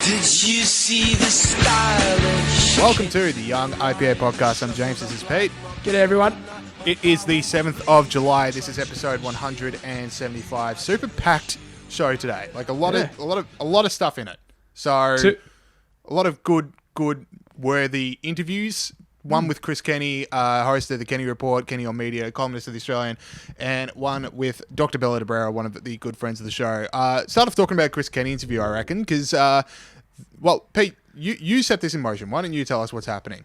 Did you see the stylish? Welcome to the Young IPA podcast. I'm James. This is Pete. G'day, everyone. It is the 7th of July. This is episode 175. Super packed show today. Like a lot of stuff in it. So a lot of good, worthy interviews. One with Chris Kenny, host of the Kenny Report, Kenny on Media, columnist of The Australian, and one with Dr. Bella DeBrera, one of the good friends of the show. Start off talking about Chris Kenny interview, I reckon, because, Pete, you set this in motion. Why don't you tell us what's happening?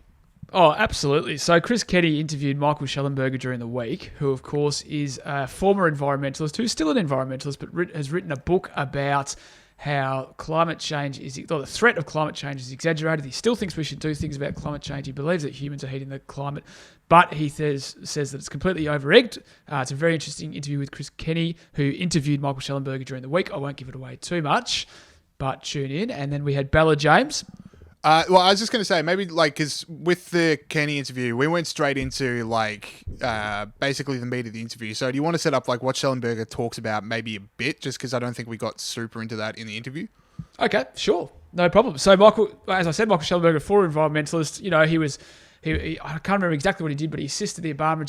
Oh, absolutely. So Chris Kenny interviewed Michael Shellenberger during the week, who, of course, is a former environmentalist, who's still an environmentalist, but has written a book about how climate change or the threat of climate change is exaggerated. He still thinks we should do things about climate change. He believes that humans are heating the climate, but he says that it's completely over-egged. It's a very interesting interview with Chris Kenny, who interviewed Michael Shellenberger during the week. I won't give it away too much, but tune in. And then we had Bella James. I was just going to say, maybe, because with the Kenny interview, we went straight into, basically the meat of the interview. So do you want to set up, what Shellenberger talks about maybe a bit, just because I don't think we got super into that in the interview? Okay, sure. No problem. So Michael Shellenberger, former environmentalist, I can't remember exactly what he did, but he assisted the Obama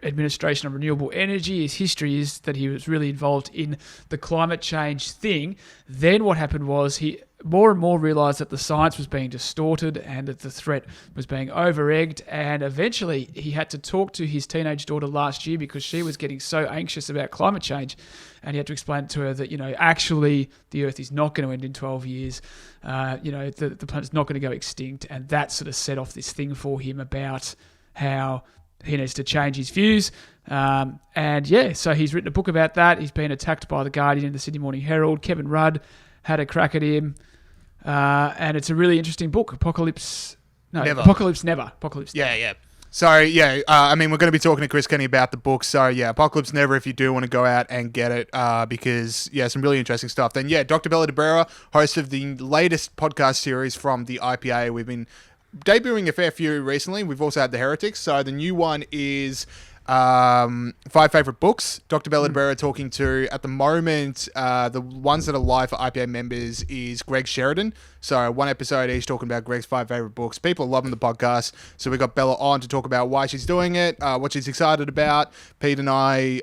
administration on renewable energy. His history is that he was really involved in the climate change thing. Then what happened was he more and more realised that the science was being distorted and that the threat was being over-egged. And eventually he had to talk to his teenage daughter last year because she was getting so anxious about climate change. And he had to explain to her that, actually the Earth is not going to end in 12 years. The planet's not going to go extinct. And that sort of set off this thing for him about how he needs to change his views. So he's written a book about that. He's been attacked by The Guardian and the Sydney Morning Herald. Kevin Rudd had a crack at him. And it's a really interesting book. Apocalypse Never. Yeah. So, we're going to be talking to Chris Kenny about the book. So, Apocalypse Never, if you do want to go out and get it, because, some really interesting stuff. Then, Dr. Bella DeBrera, host of the latest podcast series from the IPA. We've been debuting a fair few recently. We've also had The Heretics. So, the new one is 5 Favourite Books. Dr. Bella DeBrera talking to, at the moment, the ones that are live for IPA members is Greg Sheridan. So one episode each talking about Greg's 5 favourite books. People are loving the podcast. So we got Bella on to talk about why she's doing it, what she's excited about. Pete and I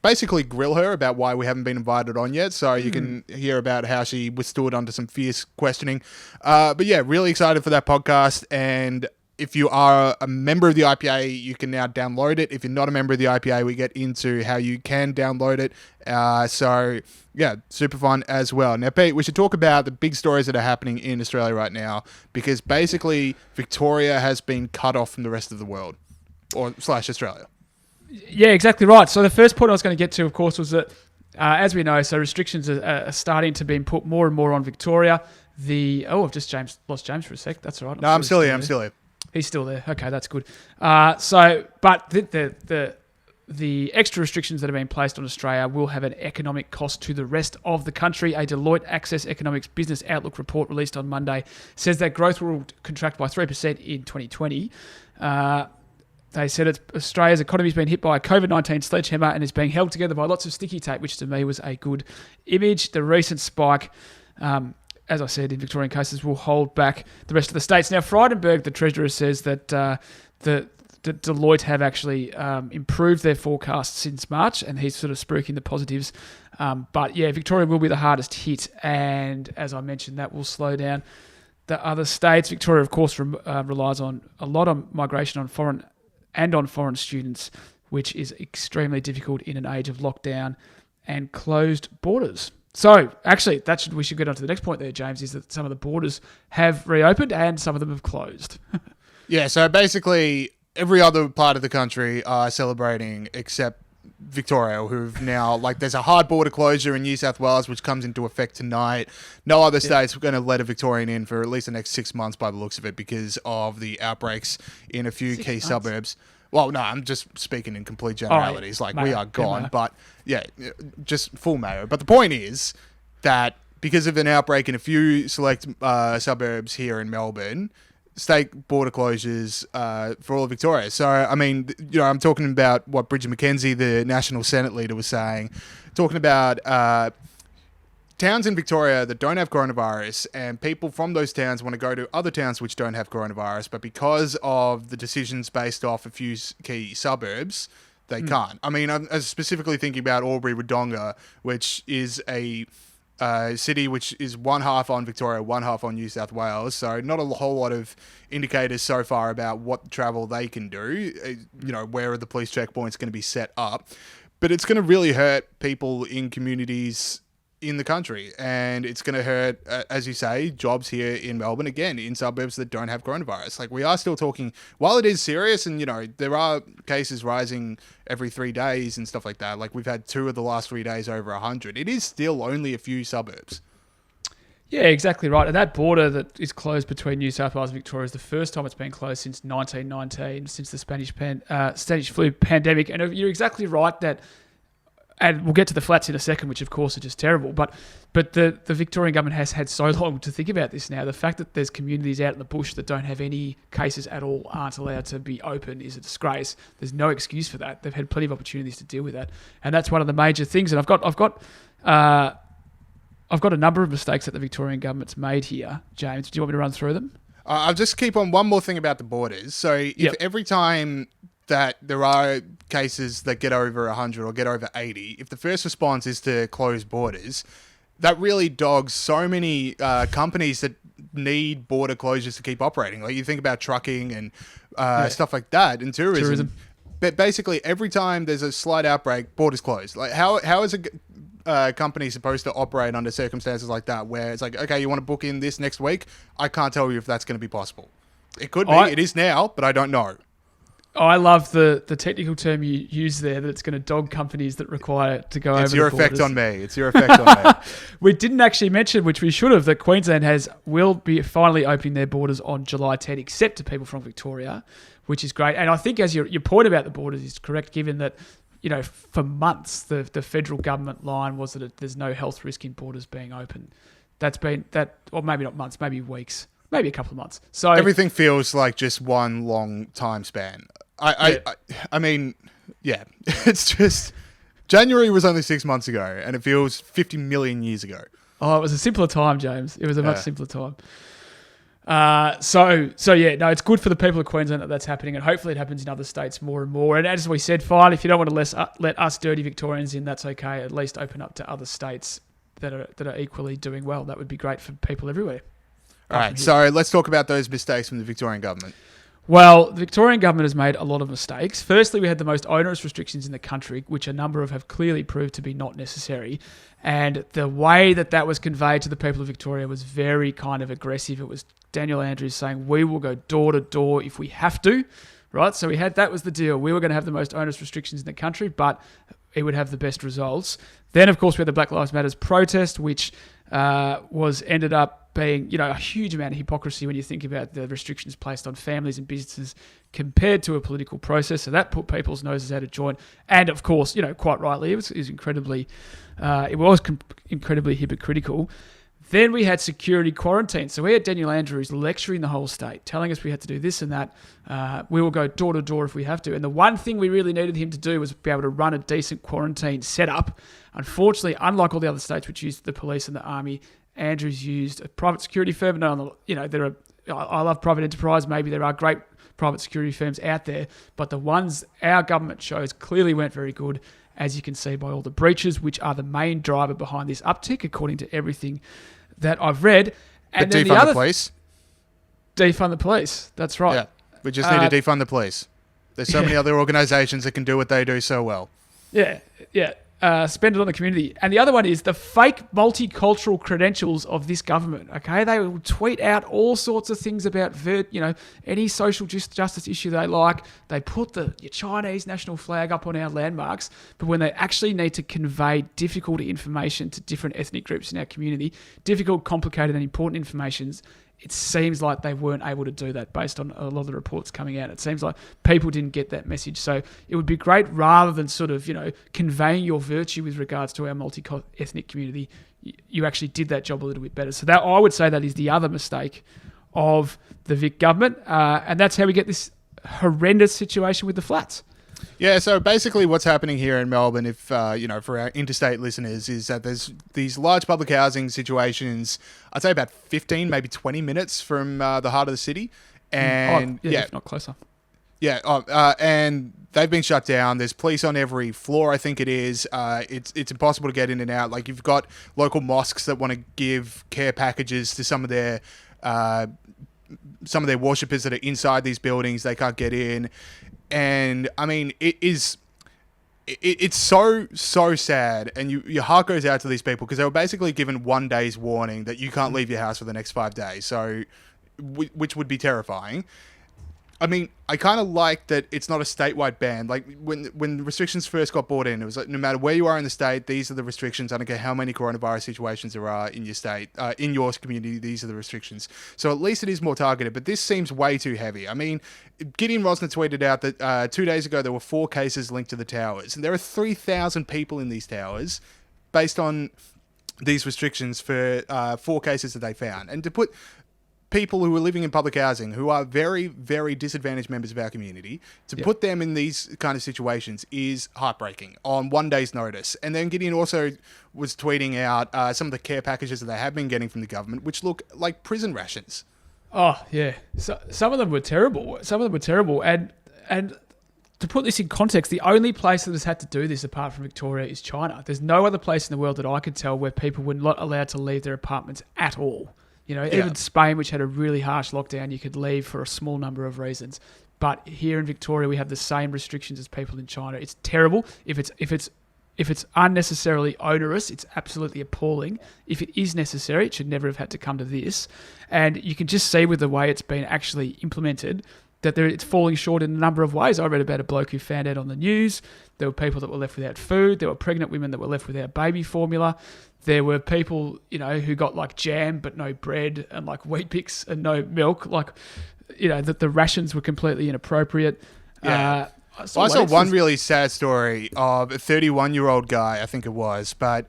basically grill her about why we haven't been invited on yet. So you can hear about how she withstood under some fierce questioning. Really excited for that podcast. And if you are a member of the IPA, you can now download it. If you're not a member of the IPA, we get into how you can download it. Super fun as well. Now, Pete, we should talk about the big stories that are happening in Australia right now, because basically Victoria has been cut off from the rest of the world, or / Australia. Yeah, exactly right. So the first point I was going to get to, of course, was that, as we know, so restrictions are starting to be put more and more on Victoria. I've just lost James for a sec. That's all right. I'm still here. He's still there. Okay, that's good. But the extra restrictions that have been placed on Australia will have an economic cost to the rest of the country. A Deloitte Access Economics Business Outlook report released on Monday says that growth will contract by 3% in 2020. They said Australia's economy has been hit by a COVID-19 sledgehammer and is being held together by lots of sticky tape, which to me was a good image. The recent spike, as I said, in Victorian cases will hold back the rest of the states. Now, Frydenberg, the Treasurer, says that the Deloitte have actually improved their forecasts since March, and he's sort of spruiking the positives. Victoria will be the hardest hit, and as I mentioned, that will slow down the other states. Victoria, of course, relies on a lot of migration on foreign students, which is extremely difficult in an age of lockdown and closed borders. So, actually, we should get on to the next point there, James, is that some of the borders have reopened and some of them have closed. So basically every other part of the country are celebrating except Victoria, who've now, there's a hard border closure in New South Wales, which comes into effect tonight. No other states are going to let a Victorian in for at least the next 6 months by the looks of it, because of the outbreaks in a few key suburbs. Well, no, I'm just speaking in complete generalities. We are gone, but just full mayo. But the point is that because of an outbreak in a few select suburbs here in Melbourne, state border closures for all of Victoria. So, I mean, I'm talking about what Bridget McKenzie, the National Senate leader, was saying, talking about towns in Victoria that don't have coronavirus, and people from those towns want to go to other towns which don't have coronavirus, but because of the decisions based off a few key suburbs, they can't. I mean, I'm specifically thinking about Albury-Wodonga, which is a city which is one half on Victoria, one half on New South Wales. So not a whole lot of indicators so far about what travel they can do. Where are the police checkpoints going to be set up? But it's going to really hurt people in communities in the country, and it's going to hurt, as you say, jobs here in Melbourne, again, in suburbs that don't have coronavirus. Like, we are still talking, while it is serious, and, there are cases rising every 3 days and stuff like that, like we've had 2 of the last 3 days over 100, it is still only a few suburbs. Yeah, exactly right. And that border that is closed between New South Wales and Victoria is the first time it's been closed since 1919, since the Spanish flu pandemic. And you're exactly right that, and we'll get to the flats in a second, which of course are just terrible. But the Victorian government has had so long to think about this now. The fact that there's communities out in the bush that don't have any cases at all, aren't allowed to be open, is a disgrace. There's no excuse for that. They've had plenty of opportunities to deal with that, and that's one of the major things. And I've got a number of mistakes that the Victorian government's made here. James, do you want me to run through them? I'll just keep on one more thing about the borders. So if every time that there are cases that get over 100 or get over 80, if the first response is to close borders, that really dogs so many companies that need border closures to keep operating. Like, you think about trucking and stuff like that, and tourism. But basically, every time there's a slight outbreak, borders closed. Like, how is a company supposed to operate under circumstances like that, where it's like, okay, you want to book in this next week? I can't tell you if that's going to be possible. It could be. It is now, but I don't know. I love the technical term you use there, that it's going to dog companies that require to go over the borders. It's your effect on me. It's your effect on me. We didn't actually mention, which we should have, that Queensland will be finally opening their borders on July 10, except to people from Victoria, which is great. And I think, as your point about the borders is correct, given that, for months the federal government line was that there's no health risk in borders being open. That's been that, or maybe not months, maybe weeks, maybe a couple of months. So everything feels like just one long time span. I mean, it's just, January was only 6 months ago, and it feels 50 million years ago. Oh, it was a simpler time, James. It was a much simpler time. It's good for the people of Queensland that that's happening, and hopefully it happens in other states more and more. And as we said, fine, if you don't want to let us dirty Victorians in, that's okay. At least open up to other states that are equally doing well. That would be great for people everywhere. All right, so let's talk about those mistakes from the Victorian government. Well, the Victorian government has made a lot of mistakes. Firstly, we had the most onerous restrictions in the country, which a number of have clearly proved to be not necessary. And the way that was conveyed to the people of Victoria was very kind of aggressive. It was Daniel Andrews saying, we will go door to door if we have to, right? So that was the deal. We were going to have the most onerous restrictions in the country, but it would have the best results. Then, of course, we had the Black Lives Matter protest, which ended up being, a huge amount of hypocrisy when you think about the restrictions placed on families and businesses compared to a political process. So that put people's noses out of joint. And of course, quite rightly, it was incredibly hypocritical. Then we had security quarantine. So we had Daniel Andrews lecturing the whole state, telling us we had to do this and that. We will go door to door if we have to. And the one thing we really needed him to do was be able to run a decent quarantine setup. Unfortunately, unlike all the other states which used the police and the army, Andrews used a private security firm. I love private enterprise. Maybe there are great private security firms out there, but the ones our government chose clearly weren't very good, as you can see by all the breaches, which are the main driver behind this uptick, according to everything that I've read. And but defund the police? Defund the police. That's right. Yeah, we just need to defund the police. There's so many other organisations that can do what they do so well. Yeah. Spend it on the community. And the other one is the fake multicultural credentials of this government. Okay, they will tweet out all sorts of things about any social justice issue they like. They put the Chinese national flag up on our landmarks, but when they actually need to convey difficult information to different ethnic groups in our community, difficult, complicated, and important informations, it seems like they weren't able to do that based on a lot of the reports coming out. It seems like people didn't get that message. So it would be great, rather than sort of, conveying your virtue with regards to our multi-ethnic community, you actually did that job a little bit better. So that, I would say, that is the other mistake of the Vic government. And that's how we get this horrendous situation with the flats. Yeah, so basically what's happening here in Melbourne, if for our interstate listeners, is that there's these large public housing situations, I'd say about 15, maybe 20 minutes from the heart of the city. And if not closer. Yeah, and they've been shut down. There's police on every floor, I think it is. It's impossible to get in and out. Like, you've got local mosques that want to give care packages to some of their worshippers that are inside these buildings. They can't get in. And, I mean, it's so sad. And your heart goes out to these people because they were basically given 1 day's warning that you can't leave your house for the next 5 days. So, which would be terrifying. I mean, I kind of like that it's not a statewide ban. Like, when restrictions first got brought in, it was like, no matter where you are in the state, these are the restrictions. I don't care how many coronavirus situations there are in your state, in your community, these are the restrictions. So at least it is more targeted, but this seems way too heavy. I mean, Gideon Rosner tweeted out that 2 days ago there were 4 cases linked to the towers, and there are 3,000 people in these towers based on these restrictions for 4 cases that they found. And to put people who are living in public housing, who are very, very disadvantaged members of our community, to put them in these kind of situations is heartbreaking on 1 day's notice. And then Gideon also was tweeting out some of the care packages that they have been getting from the government, which look like prison rations. Oh, yeah. So, some of them were terrible. And to put this in context, the only place that has had to do this apart from Victoria is China. There's no other place in the world that I could tell where people were not allowed to leave their apartments at all. Even Spain, which had a really harsh lockdown, you could leave for a small number of reasons. But here in Victoria, we have the same restrictions as people in China. It's terrible. If it's unnecessarily onerous, it's absolutely appalling. If it is necessary, it should never have had to come to this. And you can just see with the way it's been actually implemented that it's falling short in a number of ways. I read about a bloke who found out on the news. There were people that were left without food. There were pregnant women that were left without baby formula. There were people, who got like jam but no bread, and like Wheat Bix and no milk. Like, that the rations were completely inappropriate. Yeah. I saw one really sad story of a 31-year-old guy, I think it was, but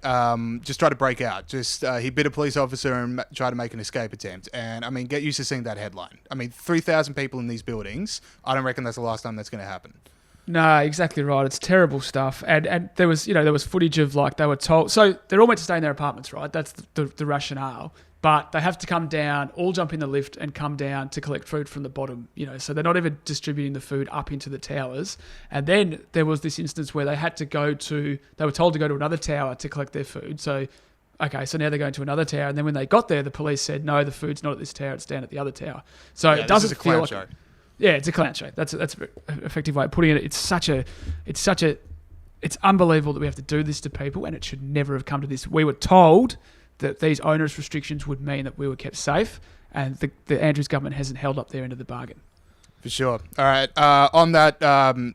just tried to break out. He bit a police officer and tried to make an escape attempt. And, I mean, get used to seeing that headline. I mean, 3,000 people in these buildings. I don't reckon that's the last time that's going to happen. No, exactly right. It's terrible stuff. And there was footage of, like, they were told... So they're all meant to stay in their apartments, right? That's the rationale. But they have to come down, all jump in the lift and come down to collect food from the bottom, so they're not even distributing the food up into the towers. And then there was this instance where they were told to go to another tower to collect their food. So, okay, so now they're going to another tower. And then when they got there, the police said, no, the food's not at this tower, it's down at the other tower. So it doesn't feel like... Show. Yeah, it's a clown show. That's an effective way of putting it. It's unbelievable that we have to do this to people, and it should never have come to this. We were told that these onerous restrictions would mean that we were kept safe, and the Andrews government hasn't held up their end of the bargain. For sure. All right. On that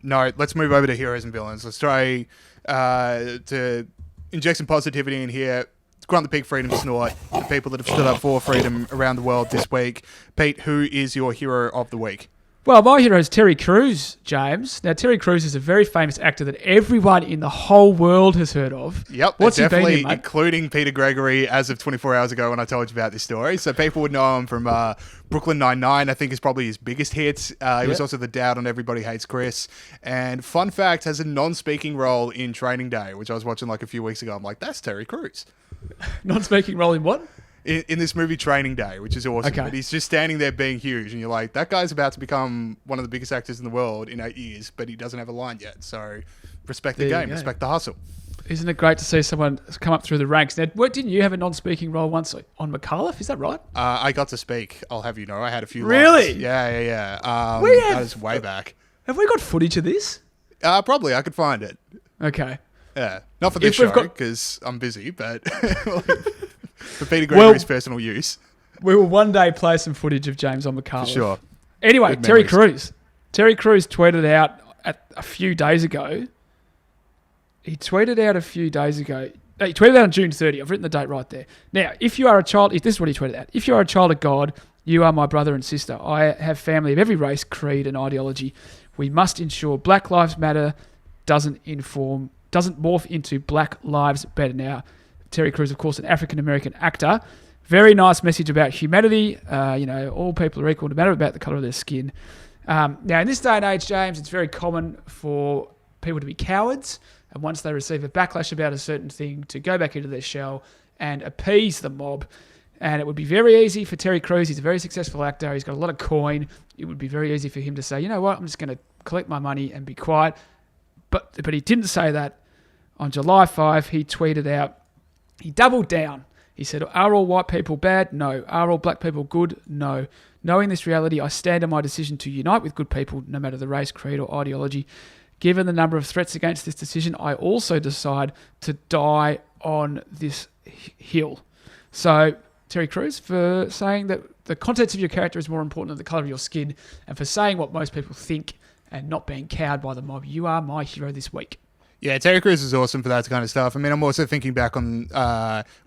note, let's move over to heroes and villains. Let's try to inject some positivity in here. Grant the Pig Freedom Snort, the people that have stood up for freedom around the world this week. Pete, who is your hero of the week? Well, my hero is Terry Crews, James. Now, Terry Crews is a very famous actor that everyone in the whole world has heard of. Yep, what's he been in, mate? Including Peter Gregory as of 24 hours ago when I told you about this story. So people would know him from Brooklyn Nine-Nine, I think, is probably his biggest hits. He was also the dad on Everybody Hates Chris. And fun fact, has a non-speaking role in Training Day, which I was watching like a few weeks ago. I'm like, that's Terry Crews. Non-speaking role in what? In this movie Training Day, which is awesome. Okay. But he's just standing there being huge, and you're like, that guy's about to become one of the biggest actors in the world in 8 years, but he doesn't have a line yet. So respect the game, respect the hustle. Isn't it great to see someone come up through the ranks? Now, didn't you have a non-speaking role once on McAuliffe? Is that right? I got to speak, I'll have you know. I had a few Really? lines. Yeah. That was way back. Have we got footage of this? Probably. I could find it. Okay. Yeah. Not for this show, because I'm busy, but... For Peter Gregory's personal use. We will one day play some footage of James on McAuliffe. For sure. Anyway, Terry Crews. Terry Crews tweeted out a few days ago. He tweeted out on June 30. I've written the date right there. Now, if you are a child... This is what he tweeted out. If you are a child of God, you are my brother and sister. I have family of every race, creed and ideology. We must ensure Black Lives Matter doesn't morph into Black Lives Better. Now, Terry Crews, of course, an African-American actor. Very nice message about humanity. All people are equal, no matter about the colour of their skin. Now, in this day and age, James, it's very common for people to be cowards, and once they receive a backlash about a certain thing, to go back into their shell and appease the mob. And it would be very easy for Terry Crews. He's a very successful actor. He's got a lot of coin. It would be very easy for him to say, you know what, I'm just going to collect my money and be quiet. But he didn't say that. On July 5, he tweeted out, he doubled down. He said, are all white people bad? No. Are all black people good? No. Knowing this reality, I stand on my decision to unite with good people, no matter the race, creed, or ideology. Given the number of threats against this decision, I also decide to die on this hill. So, Terry Crews, for saying that the contents of your character is more important than the colour of your skin, and for saying what most people think and not being cowed by the mob, you are my hero this week. Yeah, Terry Crews is awesome for that kind of stuff. I mean, I'm also thinking back on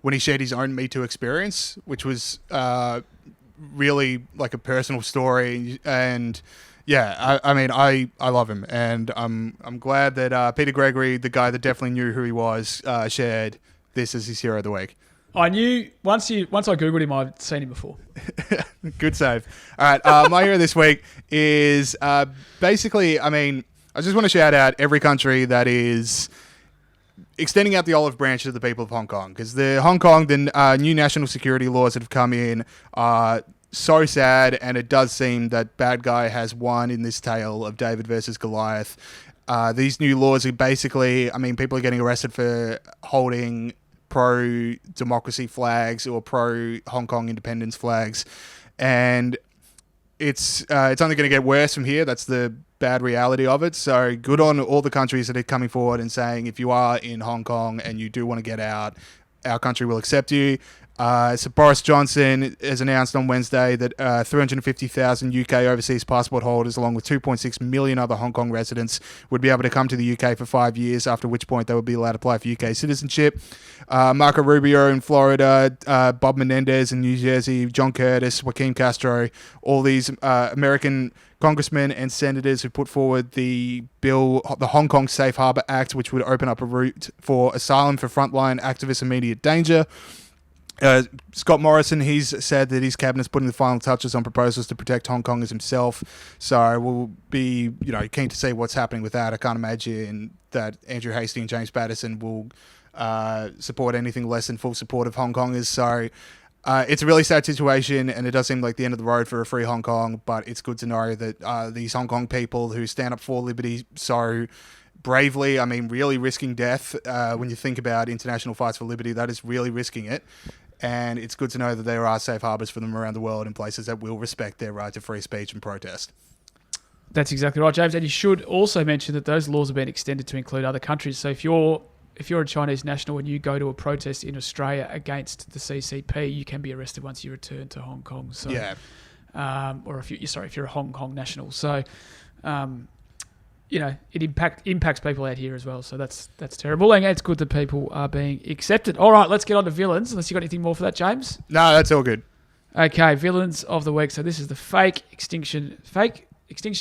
when he shared his own Me Too experience, which was really like a personal story. And yeah, I mean, I love him, and I'm glad that Peter Gregory, the guy that definitely knew who he was, shared this as his hero of the week. I knew once I Googled him, I'd seen him before. Good save. All right, my hero this week is basically, I mean, I just want to shout out every country that is extending out the olive branch to the people of Hong Kong, because the new national security laws that have come in are so sad, and it does seem that bad guy has won in this tale of David versus Goliath. These new laws are basically, I mean, people are getting arrested for holding pro-democracy flags or pro-Hong Kong independence flags, and it's only going to get worse from here. That's the bad reality of it. So good on all the countries that are coming forward and saying, if you are in Hong Kong and you do want to get out, our country will accept you. So Boris Johnson has announced on Wednesday that 350,000 UK overseas passport holders, along with 2.6 million other Hong Kong residents, would be able to come to the UK for 5 years, after which point they would be allowed to apply for UK citizenship. Marco Rubio in Florida, Bob Menendez in New Jersey, John Curtis, Joaquin Castro, all these American congressmen and senators who put forward the bill, the Hong Kong Safe Harbour Act, which would open up a route for asylum for frontline activists in immediate danger. Scott Morrison, he's said that his cabinet's putting the final touches on proposals to protect Hong Kongers himself. So we'll be, keen to see what's happening with that. I can't imagine that Andrew Hastie and James Paterson will support anything less than full support of Hong Kongers. So it's a really sad situation, and it does seem like the end of the road for a free Hong Kong. But it's good to know that these Hong Kong people who stand up for liberty so bravely, I mean, really risking death. When you think about international fights for liberty, that is really risking it. And it's good to know that there are safe harbours for them around the world in places that will respect their right to free speech and protest. That's exactly right, James. And you should also mention that those laws have been extended to include other countries. So if you're a Chinese national and you go to a protest in Australia against the CCP, you can be arrested once you return to Hong Kong. So, yeah. Or if you're a Hong Kong national. So, it impacts people out here as well. So that's terrible. And it's good that people are being accepted. All right, let's get on to villains. Unless you got anything more for that, James? No, that's all good. Okay, villains of the week. So this is the fake Extinction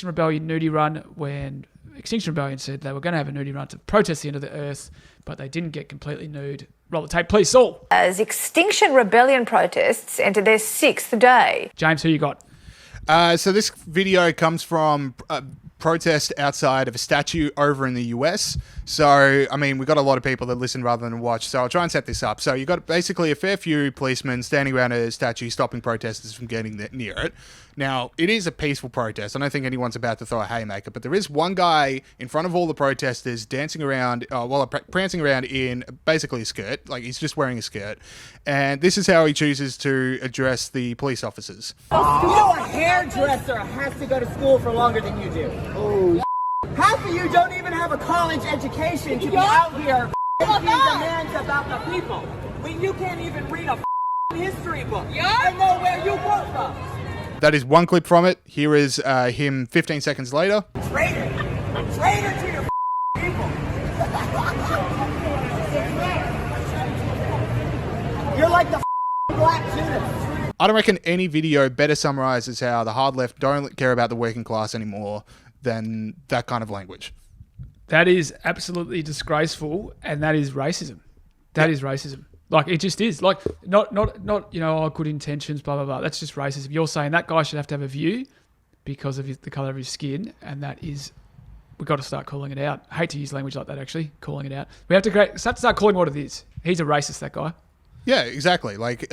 Rebellion nudie run, when Extinction Rebellion said they were going to have a nudie run to protest the end of the earth, but they didn't get completely nude. Roll the tape, please, Saul. As Extinction Rebellion protests enter their 6th day. James, who you got? So this video comes from protest outside of a statue over in the US. So, I mean, we've got a lot of people that listen rather than watch, so I'll try and set this up. So you've got basically a fair few policemen standing around a statue stopping protesters from getting near it. Now, it is a peaceful protest. I don't think anyone's about to throw a haymaker, but there is one guy in front of all the protesters dancing around, prancing around in basically a skirt, like he's just wearing a skirt. And this is how he chooses to address the police officers. You know, a hairdresser has to go to school for longer than you do. Oh, half of you don't even have a college education to be out here making demands about the people. When you can't even read a history book and know where you come from. That is one clip from it. Here is him 15 seconds later. Traitor to your people. You're like the black Judas. I don't reckon any video better summarizes how the hard left don't care about the working class anymore than that kind of language. That is absolutely disgraceful, and that is racism. That is racism. Like, it just is. Like, not good intentions, blah, blah, blah. That's just racism. You're saying that guy should have to have a view. because of the colour of his skin, and that is, we've got to start calling it out. I hate to use language like that, actually, calling it out. We have to start calling what it is. He's a racist, that guy. Yeah, exactly. Like,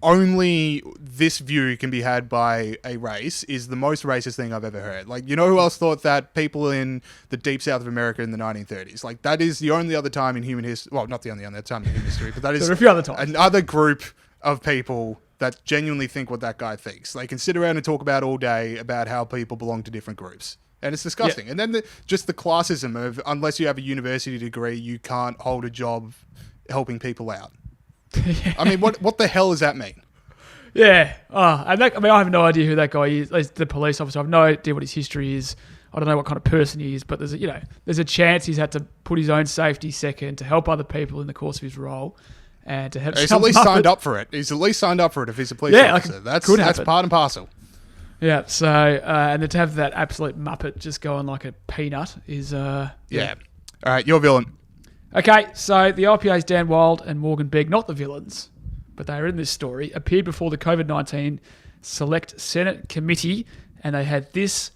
only this view can be had by a race is the most racist thing I've ever heard. Like, you know who else thought that? People in the deep south of America in the 1930s. Like, that is the only other time in human history. Well, not the only other time in human history, but that is There are a few other times. Another group of people that genuinely think what that guy thinks. They can sit around and talk about all day about how people belong to different groups. And it's disgusting. Yeah. And then just the classism of, unless you have a university degree, you can't hold a job helping people out. Yeah. I mean, what the hell does that mean? Yeah. I have no idea who that guy is. He's the police officer. I have no idea what his history is. I don't know what kind of person he is, but there's a chance he's had to put his own safety second to help other people in the course of his role, and to have. He's at least signed up for it. He's at least signed up for it if he's a police officer. That's part and parcel. Yeah. So and then to have that absolute muppet just going like a peanut is yeah. All right, your villain. Okay, so the IPA's Dan Wild and Morgan Begg, not the villains, but they are in this story, appeared before the COVID-19 Select Senate Committee, and they had this.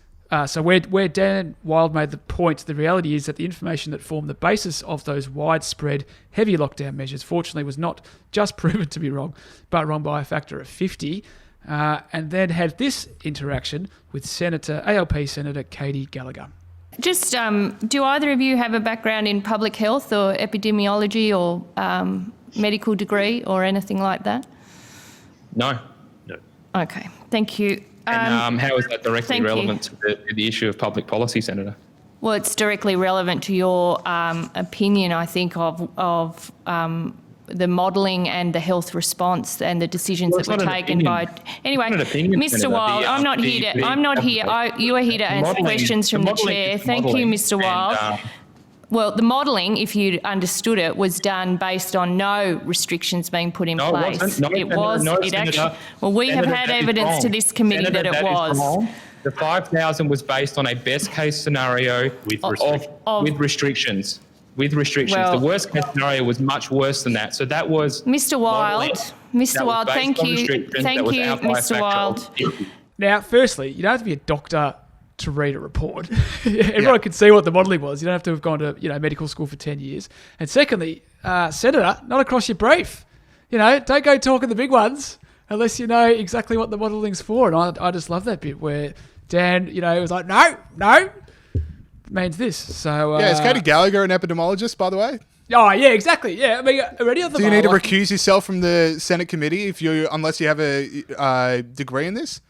So where Dan Wild made the point, the reality is that the information that formed the basis of those widespread heavy lockdown measures, fortunately, was not just proven to be wrong, but wrong by a factor of 50. And then had this interaction with ALP Senator Katy Gallagher. Just, do either of you have a background in public health or epidemiology or medical degree or anything like that? No. Okay, thank you. And how is that directly relevant to the issue of public policy, Senator? Well, it's directly relevant to your opinion, I think, of the modelling and the health response and the decisions that were taken by. Anyway, Mr. Wild, I'm not here. You are here to answer questions from the chair. Thank you, Mr. Wild. Well, the modelling, if you understood it, was done based on no restrictions being put in place. Well, we have had evidence to this committee that it was. The 5,000 was based on a best case scenario with restrictions. Well, the worst case scenario was much worse than that. So that was Mr. Wild. Thank you, Mr. Wild. Now, firstly, you don't have to be a doctor to read a report. Everyone can see what the modelling was. You don't have to have gone to medical school for 10 years. And secondly, Senator, not across your brief. Don't go talking the big ones unless you know exactly what the modelling's for. And I just love that bit where Dan, was like, no. Means this. So is Katy Gallagher an epidemiologist, by the way? Oh yeah, exactly. Yeah, I mean, already on the. Do you need to recuse yourself from the Senate committee unless you have a degree in this?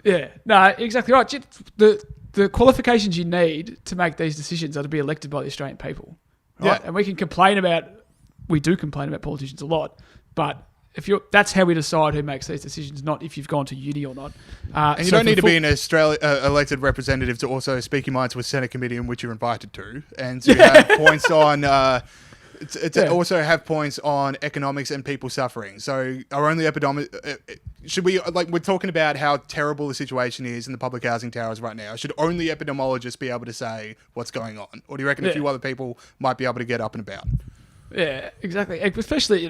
Yeah, no, exactly right. The qualifications you need to make these decisions are to be elected by the Australian people, right? Yeah. And we do complain about politicians a lot, but that's how we decide who makes these decisions, not if you've gone to uni or not. And you don't need to be an elected representative to also speak your mind to a Senate committee in which you're invited to, and to have points on. Also have points on economics and people suffering. So our only should we we're talking about how terrible the situation is in the public housing towers right now. Should only epidemiologists be able to say what's going on, or do you reckon a few other people might be able to get up and about? Yeah, exactly. Especially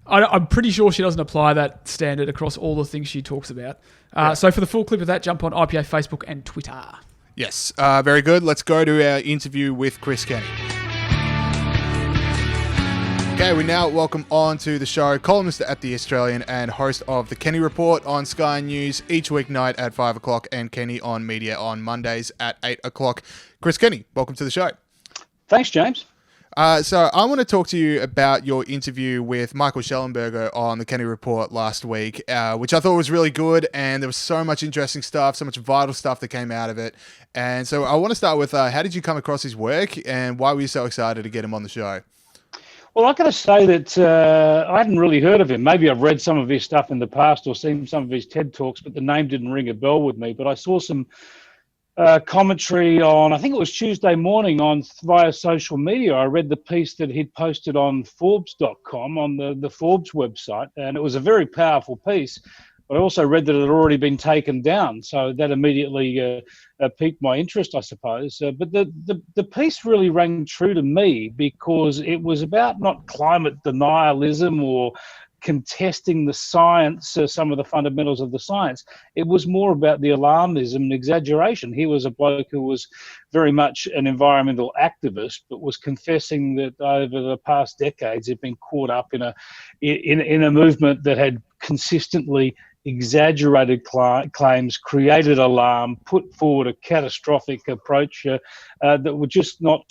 I'm pretty sure she doesn't apply that standard across all the things she talks about. So for the full clip of that, jump on IPA Facebook and Twitter. Yes, very good. Let's go to our interview with Chris Kenny. Okay, we now welcome on to the show columnist at The Australian and host of the Kenny Report on Sky News each weeknight at 5 o'clock and Kenny on Media on Mondays at 8 o'clock. Chris Kenny, welcome to the show. Thanks, James. So I want to talk to you about your interview with Michael Shellenberger on the Kenny Report last week, which I thought was really good, and there was so much interesting stuff, so much vital stuff that came out of it. And so I want to start with, how did you come across his work, and why were you so excited to get him on the show? Well, I've got to say that I hadn't really heard of him. Maybe I've read some of his stuff in the past or seen some of his TED Talks, but the name didn't ring a bell with me. But I saw some commentary on, I think it was Tuesday morning via social media. I read the piece that he'd posted on Forbes.com, on the Forbes website, and it was a very powerful piece. But I also read that it had already been taken down, so that immediately piqued my interest, I suppose. But the piece really rang true to me because it was about not climate denialism or contesting the science, some of the fundamentals of the science. It was more about the alarmism and exaggeration. He was a bloke who was very much an environmental activist, but was confessing that over the past decades he'd been caught up in a movement that had consistently exaggerated claims, created alarm, put forward a catastrophic approach that were just not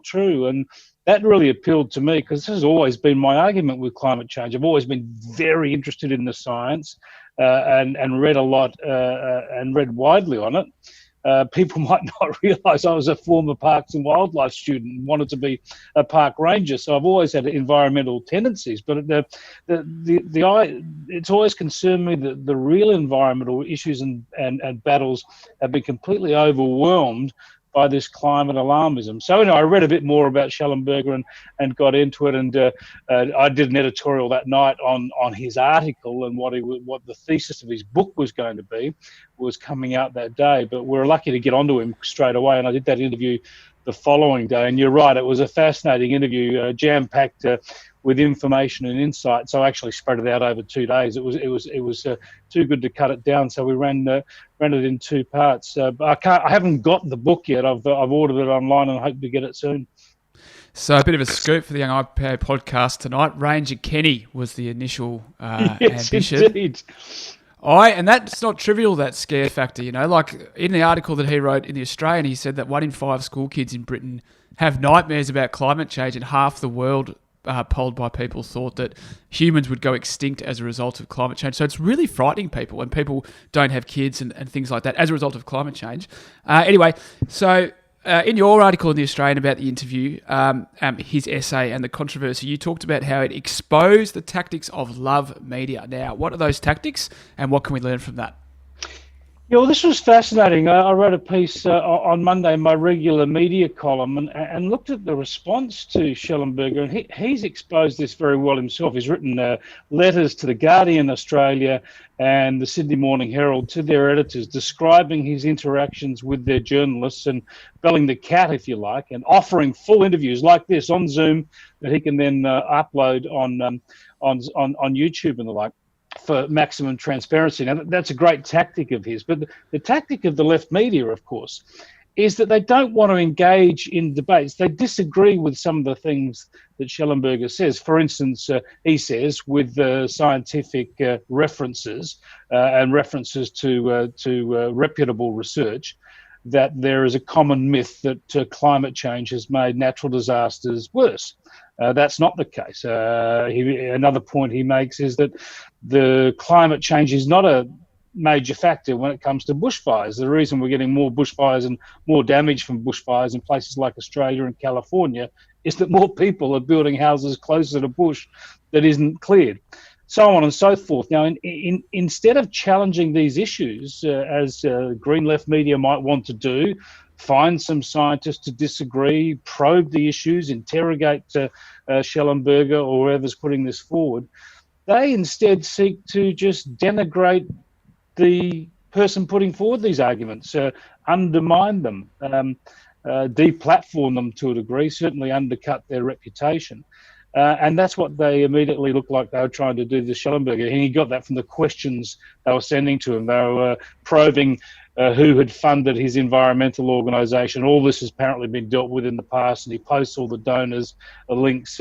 true. And that really appealed to me, because this has always been my argument with climate change. I've always been very interested in the science and read a lot and read widely on it. People might not realise I was a former Parks and Wildlife student and wanted to be a park ranger, so I've always had environmental tendencies. But it's always concerned me that the real environmental issues and battles have been completely overwhelmed by this climate alarmism. So anyway, I read a bit more about Shellenberger and got into it, and I did an editorial that night on his article, and what the thesis of his book was going to be was coming out that day. But we're lucky to get onto him straight away, and I did that interview the following day. And you're right, it was a fascinating interview, jam-packed with information and insight. So I actually spread it out over 2 days. It was too good to cut it down, so we ran it in 2 parts. But I haven't got the book yet. I've ordered it online and hope to get it soon. So a bit of a scoop for the Young IPA podcast tonight. Ranger Kenny was the initial yes, ambition. Indeed. And that's not trivial, that scare factor, you know. Like in the article that he wrote in The Australian, he said that 1 in 5 school kids in Britain have nightmares about climate change, and half the world, polled by people, thought that humans would go extinct as a result of climate change. So it's really frightening people, and people don't have kids and things like that as a result of climate change. Anyway, so in your article in The Australian about the interview, his essay and the controversy, you talked about how it exposed the tactics of love media. Now, what are those tactics, and what can we learn from that? Yeah, well, this was fascinating. I wrote a piece on Monday in my regular media column and looked at the response to Shellenberger, and he's exposed this very well himself. He's written letters to The Guardian Australia and the Sydney Morning Herald, to their editors, describing his interactions with their journalists and belling the cat, if you like, and offering full interviews like this on Zoom that he can then upload on YouTube and the like, for maximum transparency. Now, that's a great tactic of his, but the tactic of the left media, of course, is that they don't want to engage in debates. They disagree with some of the things that Shellenberger says. For instance, he says, with scientific references and references to reputable research, that there is a common myth that climate change has made natural disasters worse. That's not the case. Another point he makes is that the climate change is not a major factor when it comes to bushfires. The reason we're getting more bushfires and more damage from bushfires in places like Australia and California is that more people are building houses closer to bush that isn't cleared, so on and so forth. Now, instead of challenging these issues, as green left media might want to do, find some scientists to disagree, probe the issues, interrogate Shellenberger or whoever's putting this forward, they instead seek to just denigrate the person putting forward these arguments, undermine them, deplatform them to a degree, certainly undercut their reputation. And that's what they immediately looked like they were trying to do to Shellenberger. And he got that from the questions they were sending to him. They were probing who had funded his environmental organisation. All this has apparently been dealt with in the past, and he posts all the donors' links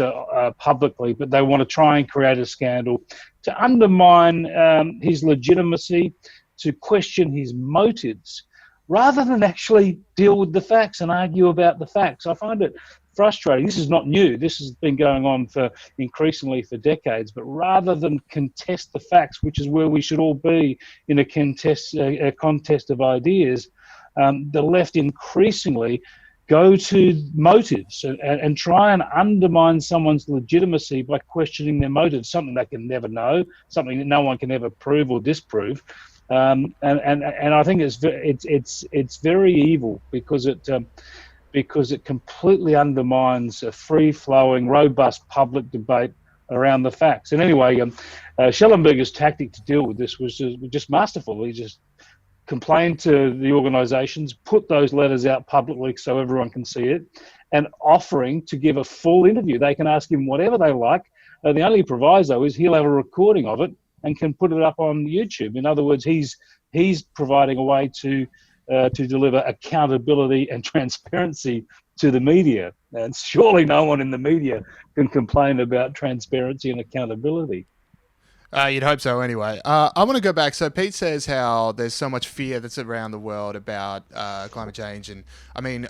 publicly. But they want to try and create a scandal to undermine his legitimacy, to question his motives, rather than actually deal with the facts and argue about the facts. I find it frustrating. This is not new. This has been going on increasingly for decades. But rather than contest the facts, which is where we should all be in a contest of ideas, the left increasingly go to motives and try and undermine someone's legitimacy by questioning their motives, something they can never know, something that no one can ever prove or disprove. And I think it's very evil because it completely undermines a free-flowing, robust public debate around the facts. And anyway, Shellenberger's tactic to deal with this was just masterful. He just complained to the organisations, put those letters out publicly so everyone can see it, and offering to give a full interview. They can ask him whatever they like, The only proviso is he'll have a recording of it and can put it up on YouTube. In other words, he's providing a way to deliver accountability and transparency to the media. And surely no one in the media can complain about transparency and accountability. You'd hope so anyway. I want to go back. So Pete says how there's so much fear that's around the world about climate change. And I mean,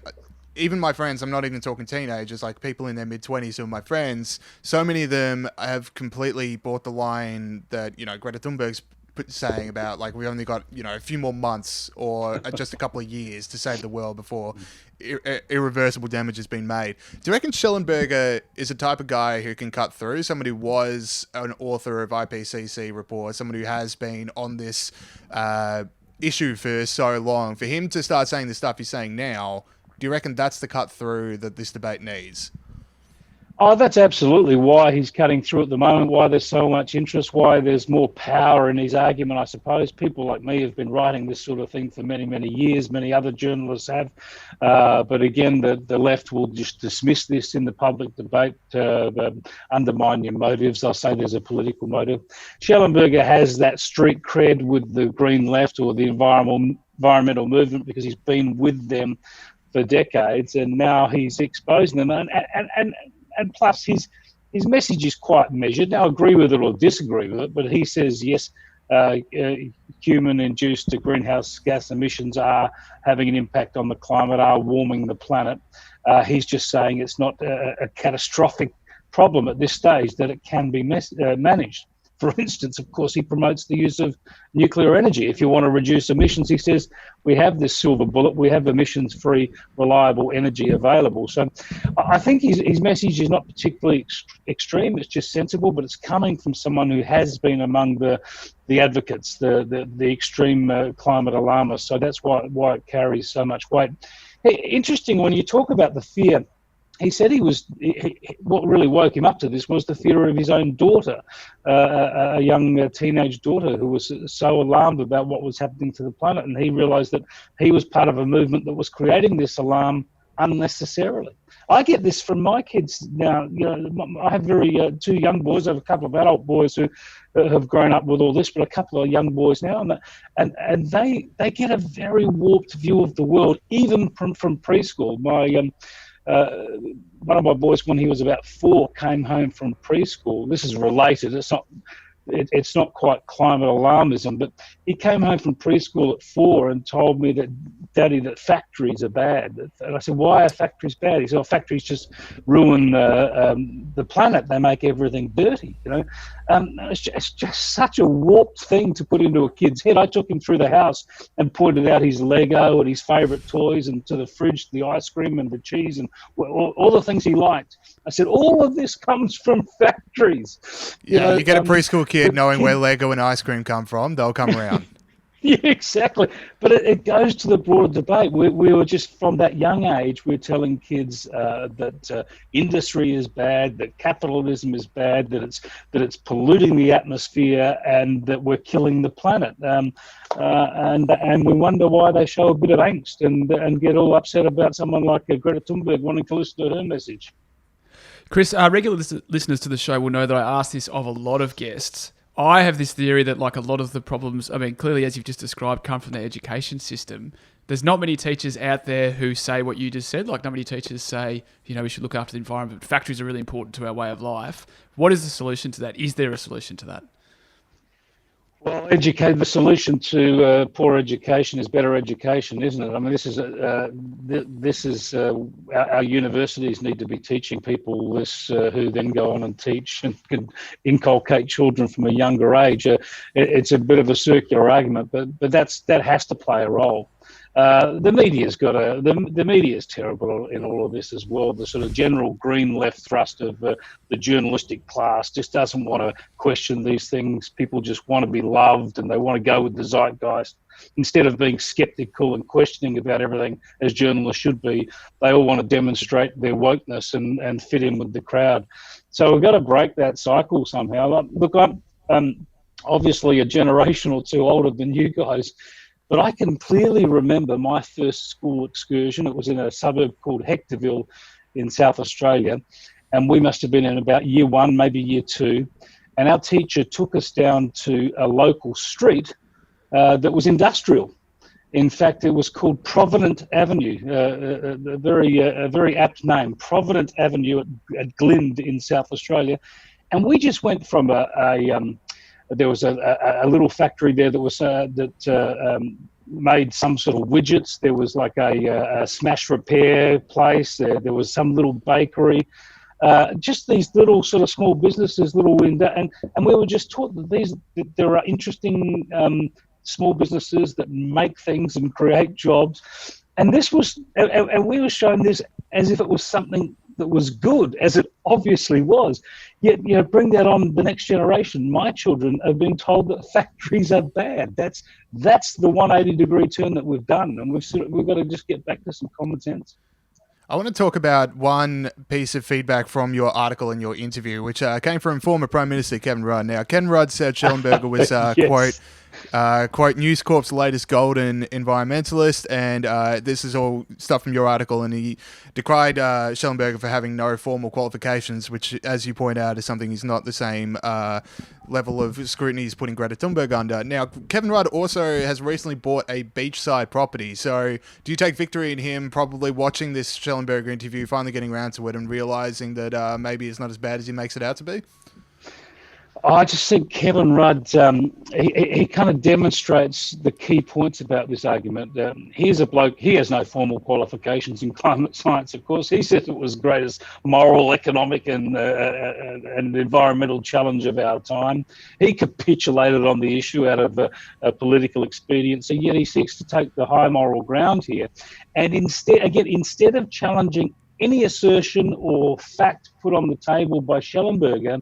even my friends, I'm not even talking teenagers, like people in their mid-20s who are my friends, so many of them have completely bought the line that, Greta Thunberg's saying about, like, we only got, a few more months or just a couple of years to save the world before irreversible damage has been made. Do you reckon Shellenberger is a type of guy who can cut through? Somebody who was an author of IPCC reports, someone who has been on this issue for so long. For him to start saying the stuff he's saying now, do you reckon that's the cut through that this debate needs? Oh, that's absolutely why he's cutting through at the moment, why there's so much interest, why there's more power in his argument, I suppose. People like me have been writing this sort of thing for many, many years. Many other journalists have. But again, the left will just dismiss this in the public debate, undermine your motives. They'll say there's a political motive. Shellenberger has that street cred with the Green Left or the environmental movement because he's been with them for decades, and now he's exposing them. And plus, his message is quite measured. Now, agree with it or disagree with it, but he says, yes, human-induced greenhouse gas emissions are having an impact on the climate, are warming the planet. He's just saying it's not a catastrophic problem at this stage, that it can be managed. For instance, of course, he promotes the use of nuclear energy. If you want to reduce emissions, he says, we have this silver bullet, we have emissions-free, reliable energy available. So I think his message is not particularly extreme, it's just sensible, but it's coming from someone who has been among the advocates, the extreme climate alarmists. So that's why it carries so much weight. Hey, interesting, when you talk about the fear, he said what really woke him up to this was the fear of his own daughter, a young teenage daughter who was so alarmed about what was happening to the planet. And he realized that he was part of a movement that was creating this alarm unnecessarily. I get this from my kids now. I have two young boys. I have a couple of adult boys who have grown up with all this, but a couple of young boys now, and they get a very warped view of the world, even from preschool. One of my boys, when he was about 4, came home from preschool. This is related. It's not quite climate alarmism, but he came home from preschool at 4 and told me that, Daddy, that factories are bad. And I said, why are factories bad? He said, oh, factories just ruin the planet. They make everything dirty. It's just such a warped thing to put into a kid's head. I took him through the house and pointed out his Lego and his favourite toys, and to the fridge, the ice cream and the cheese and all the things he liked. I said, all of this comes from factories. Yeah, you get a preschool kid knowing where Lego and ice cream come from, they'll come around. Yeah, exactly. But it goes to the broader debate. We were just, from that young age, we're telling kids that industry is bad, that capitalism is bad, that it's polluting the atmosphere, and that we're killing the planet. And we wonder why they show a bit of angst and get all upset about someone like Greta Thunberg wanting to listen to her message. Chris, regular listeners to the show will know that I ask this of a lot of guests. I have this theory that, like, a lot of the problems, I mean, clearly, as you've just described, come from the education system. There's not many teachers out there who say what you just said. Like, not many teachers say, we should look after the environment. Factories are really important to our way of life. What is the solution to that? Is there a solution to that? Well, the solution to poor education is better education, isn't it? I mean, this is our universities need to be teaching people this, who then go on and teach and can inculcate children from a younger age. It's a bit of a circular argument, but that has to play a role. The media is terrible in all of this as well. The sort of general green left thrust of the journalistic class just doesn't want to question these things. People just want to be loved, and they want to go with the zeitgeist instead of being skeptical and questioning about everything as journalists should be. They all want to demonstrate their wokeness and fit in with the crowd. So we've got to break that cycle somehow. Look, I'm obviously a generation or two older than you guys. But I can clearly remember my first school excursion. It was in a suburb called Hectorville in South Australia. and we must have been in about year 1, maybe year 2, and our teacher took us down to a local street that was industrial. In fact, it was called Provident Avenue, a very apt name, Provident Avenue at Glynde in South Australia. And we just went from there was a little factory there that was made some sort of widgets. There was like a smash repair place. There was some little bakery. Just these little sort of small businesses, and we were just taught that there are interesting small businesses that make things and create jobs, and we were shown this as if it was something that was good, as it obviously was. Yet, bring that on the next generation. My children have been told that factories are bad. That's the 180-degree turn that we've done, and we've got to just get back to some common sense. I want to talk about one piece of feedback from your article and your interview, which came from former Prime Minister Kevin Rudd. Now, Kevin Rudd said Shellenberger was, Yes. quote, News Corp's latest golden environmentalist, and this is all stuff from your article, and he decried Shellenberger for having no formal qualifications, which, as you point out, is something he's not the same level of scrutiny he's putting Greta Thunberg under. Now, Kevin Rudd also has recently bought a beachside property, so do you take victory in him probably watching this Shellenberger interview, finally getting around to it and realising that maybe it's not as bad as he makes it out to be? I just think Kevin Rudd, he kind of demonstrates the key points about this argument. Here's a bloke, he has no formal qualifications in climate science, of course. He said it was the greatest moral, economic and environmental challenge of our time. He capitulated on the issue out of a political expediency, yet he seeks to take the high moral ground here. And instead of challenging any assertion or fact put on the table by Shellenberger,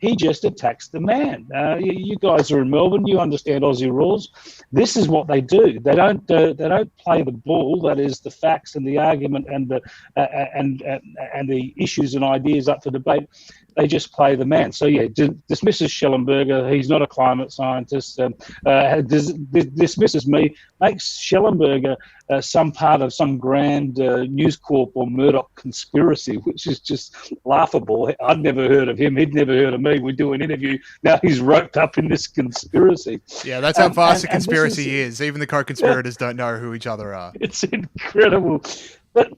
he just attacks the man. You guys are in Melbourne. You understand Aussie rules. This is what they do. They don't play the ball. That is the facts and the argument and the issues and ideas up for debate. They just play the man. So dismisses Shellenberger. He's not a climate scientist. Dismisses me. Makes Shellenberger some part of some grand News Corp or Murdoch conspiracy, which is just laughable. I'd never heard of him. He'd never heard of me. We do an interview. Now he's roped up in this conspiracy. Yeah, that's how vast a conspiracy is. Even the co-conspirators don't know who each other are. It's incredible. But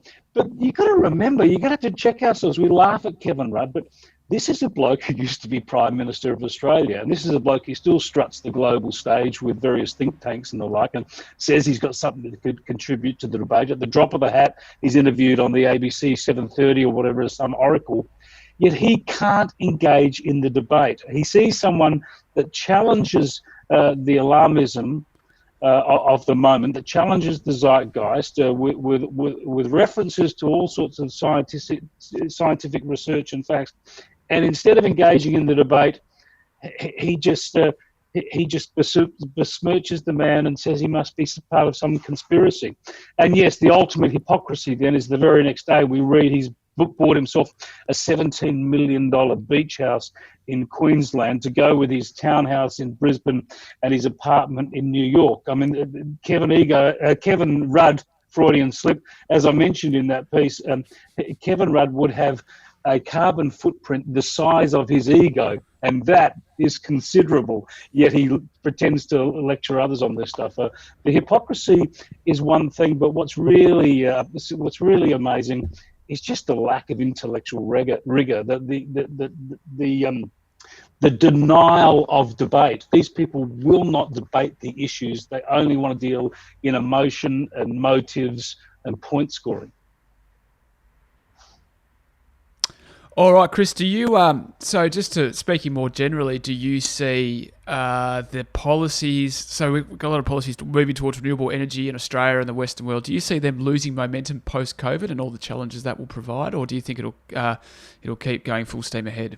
you got to remember, you got to check ourselves. We laugh at Kevin Rudd, but this is a bloke who used to be Prime Minister of Australia, and this is a bloke who still struts the global stage with various think tanks and the like, and says he's got something that could contribute to the debate. At the drop of a hat, he's interviewed on the ABC 7:30 or whatever, as some oracle. Yet he can't engage in the debate. He sees someone that challenges the alarmism of the moment, that challenges the zeitgeist with references to all sorts of scientific research and facts. And instead of engaging in the debate, he just besmirches the man and says he must be part of some conspiracy. And yes, the ultimate hypocrisy then is the very next day we read he's bought himself a $17 million beach house in Queensland to go with his townhouse in Brisbane and his apartment in New York. I mean, Kevin Rudd, Freudian slip, as I mentioned in that piece, Kevin Rudd would have a carbon footprint the size of his ego, and that is considerable, yet he pretends to lecture others on this stuff. The hypocrisy is one thing, but what's really amazing is just the lack of intellectual rigor, the denial of debate. These people will not debate the issues. They only want to deal in emotion and motives and point scoring. All right, Chris, do you, so just to speaking more generally, do you see the policies, so we've got a lot of policies moving towards renewable energy in Australia and the Western world. Do you see them losing momentum post-COVID and all the challenges that will provide, or do you think it'll keep going full steam ahead?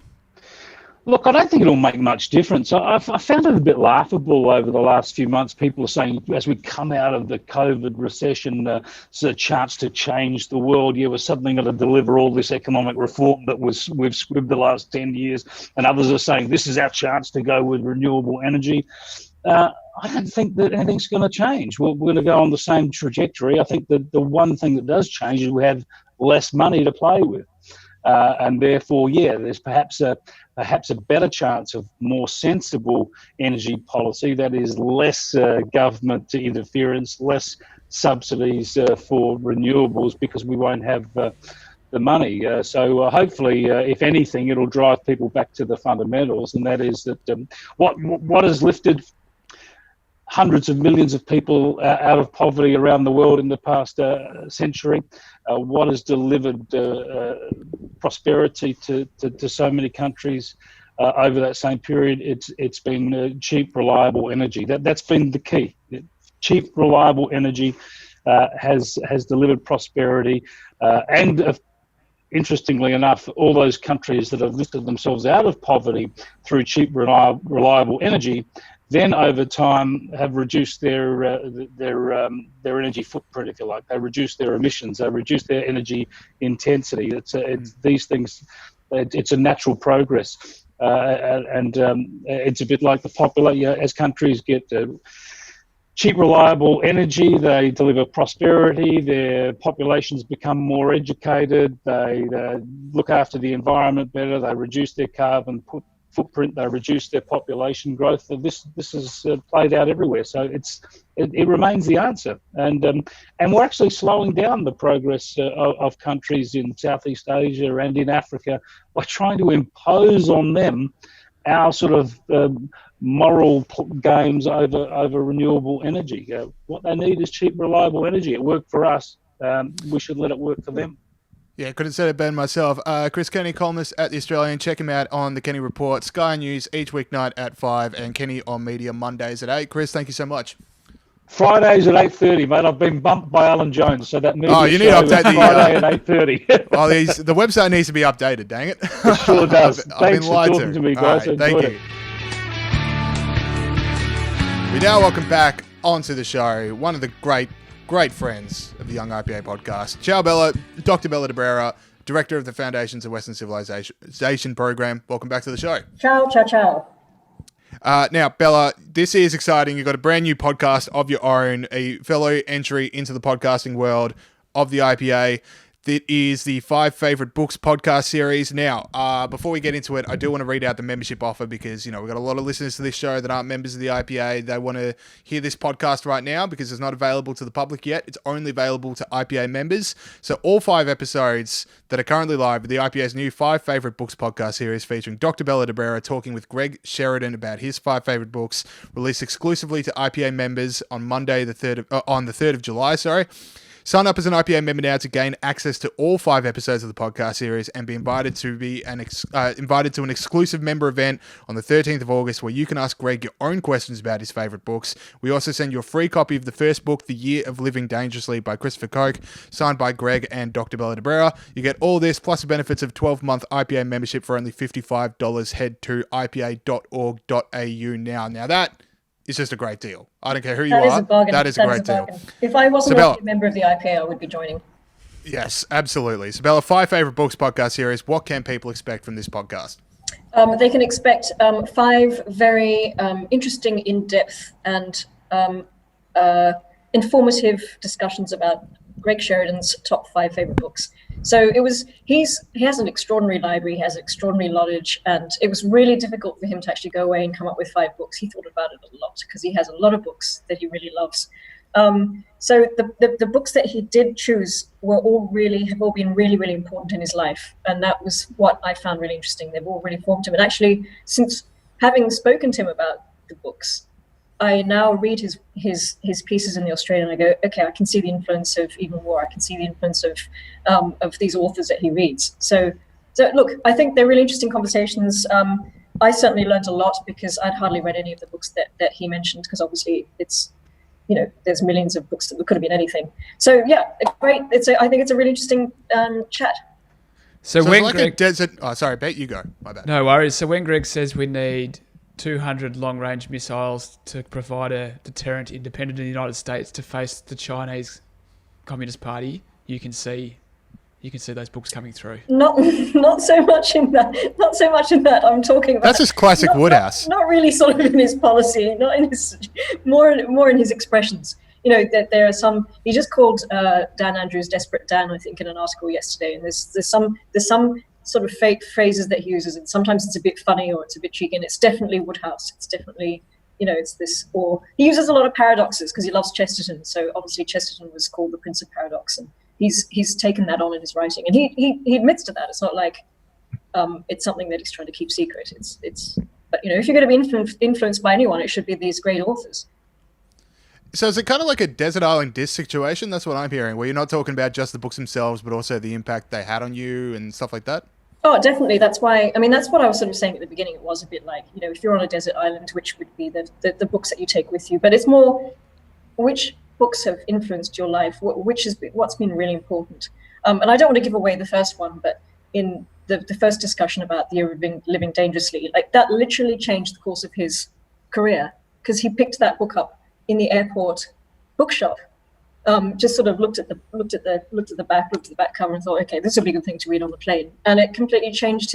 Look, I don't think it'll make much difference. I found it a bit laughable over the last few months. People are saying as we come out of the COVID recession, it's a chance to change the world. We're suddenly going to deliver all this economic reform that we've squibbed the last 10 years. And others are saying this is our chance to go with renewable energy. I don't think that anything's going to change. We're going to go on the same trajectory. I think that the one thing that does change is we have less money to play with. and therefore, there's perhaps a better chance of more sensible energy policy that is less government interference, less subsidies for renewables, because we won't have the money. So hopefully, if anything, it'll drive people back to the fundamentals, and that is that what has lifted hundreds of millions of people out of poverty around the world in the past century, what has delivered prosperity to so many countries over that same period. It's been cheap, reliable energy. That's been the key. Cheap, reliable energy has delivered prosperity, and interestingly enough, all those countries that have lifted themselves out of poverty through cheap, reliable energy, then over time have reduced their energy footprint, if you like. They reduce their emissions. They reduce their energy intensity. It's these things. It's a natural progress, and it's a bit like the popular. As countries get cheap, reliable energy, they deliver prosperity, their populations become more educated, they look after the environment better, they reduce their carbon footprint, they reduce their population growth. This is played out everywhere. So it remains the answer. And we're actually slowing down the progress of countries in Southeast Asia and in Africa by trying to impose on them our sort of moral games over renewable energy. What they need is cheap, reliable energy. It worked for us. We should let it work for them. Yeah, couldn't have said it better myself. Chris Kenny, columnist at The Australian. Check him out on The Kenny Report, Sky News each weeknight at 5, and Kenny on Media Mondays at 8. Chris, thank you so much. Fridays at 8:30, mate. I've been bumped by Alan Jones, so that means you need to update the Friday at 8:30. Oh, the website needs to be updated. Dang it! It sure does. I've been lied for talking to me, guys. Right, thank you. We now welcome back onto the show one of the great friends of the Young IPA podcast, Ciao Bella, Dr. Bella de Brera, Director of the Foundations of Western Civilization Program. Welcome back to the show. Ciao, ciao, ciao. Now, Bella, this is exciting. You've got a brand new podcast of your own, a fellow entry into the podcasting world of the IPA. That is the 5 Favorite Books podcast series. Now, before we get into it, I do want to read out the membership offer because, we've got a lot of listeners to this show that aren't members of the IPA. They want to hear this podcast right now because it's not available to the public yet. It's only available to IPA members. So all 5 episodes that are currently live with the IPA's new 5 Favorite Books podcast series featuring Dr. Bella de Brera talking with Greg Sheridan about his 5 favorite books, released exclusively to IPA members on Monday, the 3rd of July, Sign up as an IPA member now to gain access to all 5 episodes of the podcast series and be invited to an exclusive member event on the 13th of August where you can ask Greg your own questions about his favourite books. We also send you a free copy of the first book, The Year of Living Dangerously by Christopher Koch, signed by Greg and Dr. Bella de Brera. You get all this plus the benefits of 12-month IPA membership for only $55. Head to ipa.org.au now. Now that is just a great deal. I don't care who you are. That is a great deal. If I wasn't a member of the IPA, I would be joining. Yes, absolutely. So, Bella, 5 Favorite Books podcast series. What can people expect from this podcast? They can expect 5 very interesting, in-depth, and informative discussions about Greg Sheridan's top 5 favorite books. So he has an extraordinary library, he has extraordinary knowledge, and it was really difficult for him to actually go away and come up with 5 books. He thought about it a lot because he has a lot of books that he really loves. So the books that he did choose have all been really, really important in his life. And that was what I found really interesting. They've all really formed him. And actually, since having spoken to him about the books, I now read his pieces in the Australian and I go, okay, I can see the influence of Even War. I can see the influence of these authors that he reads. So look, I think they're really interesting conversations. I certainly learned a lot because I'd hardly read any of the books that he mentioned because obviously it's, there's millions of books that could have been anything. So yeah, great. I think it's a really interesting chat. So when like Greg, sorry, Bet, you go. My bad. No worries. So when Greg says we need 200 long-range missiles to provide a deterrent independent of the United States to face the Chinese Communist Party, you can see those books coming through. Not so much in that. Not so much in that. I'm talking about. That's just classic Woodhouse. Not really, sort of in his policy. Not in his more in his expressions. That there are some. He just called Dan Andrews "Desperate Dan," I think, in an article yesterday. And there's some sort of phrases that he uses, and sometimes it's a bit funny or it's a bit cheeky, and it's definitely Woodhouse. It's definitely, it's this, or he uses a lot of paradoxes because he loves Chesterton. So obviously Chesterton was called the Prince of Paradox, and he's taken that on in his writing, and he admits to that. It's not like it's something that he's trying to keep secret. But if you're going to be influenced by anyone, it should be these great authors. So is it kind of like a desert island disc situation? That's what I'm hearing, where you're not talking about just the books themselves, but also the impact they had on you and stuff like that? Oh, definitely. That's why, that's what I was sort of saying at the beginning. It was a bit like, if you're on a desert island, which would be the books that you take with you? But it's more, which books have influenced your life? What's been really important? And I don't want to give away the first one, but in the first discussion about the year of living dangerously, like that literally changed the course of his career, because he picked that book up in the airport bookshop, just sort of looked at the back cover and thought, okay, this will be a good thing to read on the plane, and it completely changed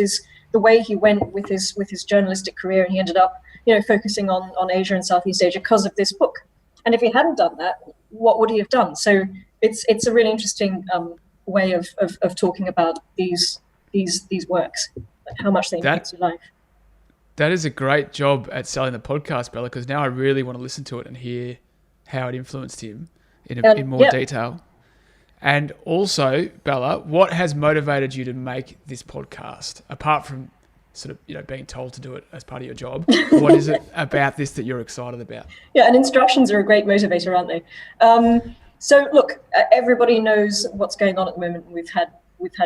the way he went with his journalistic career, and he ended up focusing on Asia and Southeast Asia because of this book. And if he hadn't done that, what would he have done? So it's a really interesting way of talking about these works, like how much they impact your life. That is a great job at selling the podcast, Bella, because now I really want to listen to it and hear how it influenced him in more detail. And also, Bella, what has motivated you to make this podcast, apart from sort of being told to do it as part of your job? What is it about this that you're excited about? Yeah, and instructions are a great motivator, aren't they? So look, everybody knows what's going on at the moment. We've had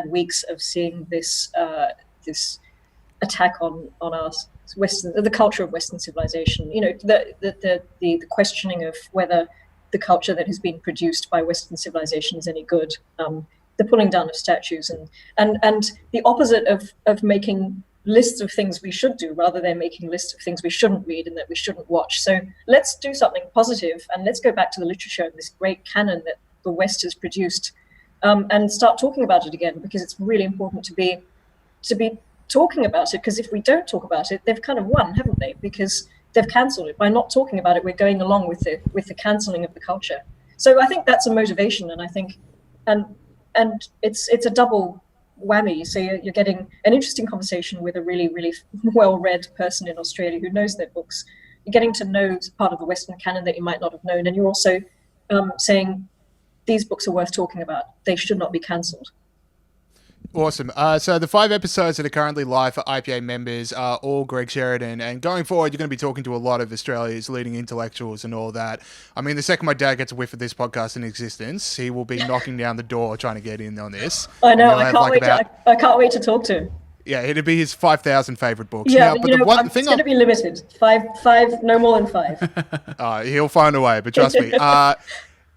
weeks of seeing this attack on our the culture of Western civilization. The questioning of whether the culture that has been produced by Western civilization is any good. The pulling down of statues and the opposite of making lists of things we should do rather than making lists of things we shouldn't read and that we shouldn't watch. So let's do something positive, and let's go back to the literature and this great canon that the West has produced, and start talking about it again, because it's really important to be talking about it, because if we don't talk about it, they've kind of won, haven't they? Because they've cancelled it. By not talking about it, we're going along with the cancelling of the culture. So I think that's a motivation, and I think and it's a double whammy. So you're getting an interesting conversation with a really, really well-read person in Australia who knows their books. You're getting to know part of the Western canon that you might not have known, and you're also saying these books are worth talking about. They should not be cancelled. Awesome. So the 5 episodes that are currently live for IPA members are all Greg Sheridan, and going forward, you're going to be talking to a lot of Australia's leading intellectuals and all that. I mean, the second my dad gets a whiff of this podcast in existence, he will be knocking down the door trying to get in on this. I know. I can't wait to talk to him. Yeah, it'd be his 5,000 favourite books. Yeah, but it's going to be limited. Five, no more than 5. He'll find a way, but trust me.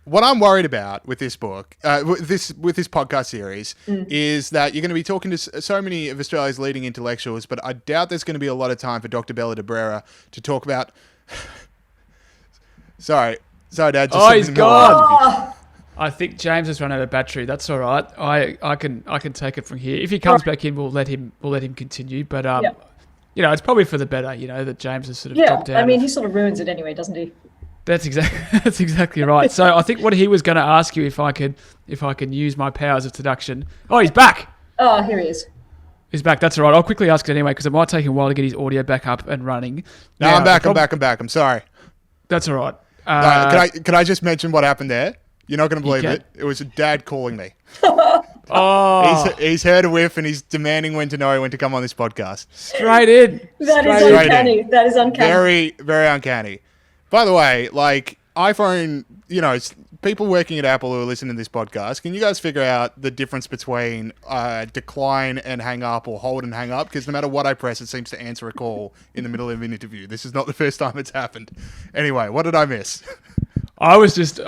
What I'm worried about with this book, with this podcast series, is that you're going to be talking to so many of Australia's leading intellectuals, but I doubt there's going to be a lot of time for Dr. Bella de Brera to talk about. Sorry, Dad. He's gone. I think James has run out of battery. That's all right. I can take it from here. If he comes back in, we'll let him continue. But it's probably for the better. That James has sort of dropped out. I mean, he sort of ruins it anyway, doesn't he? That's exactly right. So I think what he was going to ask you if I can use my powers of seduction. Oh, he's back. Oh, here he is. He's back. That's all right. I'll quickly ask it anyway, because it might take him a while to get his audio back up and running. No, I'm back. I'm sorry. That's all right. Can I just mention what happened there? You're not going to believe it. It was a dad calling me. He's heard a whiff and he's demanding when to come on this podcast. Straight in. That is uncanny. That is uncanny. Very, very uncanny. By the way, like iPhone, people working at Apple who are listening to this podcast, can you guys figure out the difference between decline and hang up or hold and hang up? Because no matter what I press, it seems to answer a call in the middle of an interview. This is not the first time it's happened. Anyway, what did I miss? I was just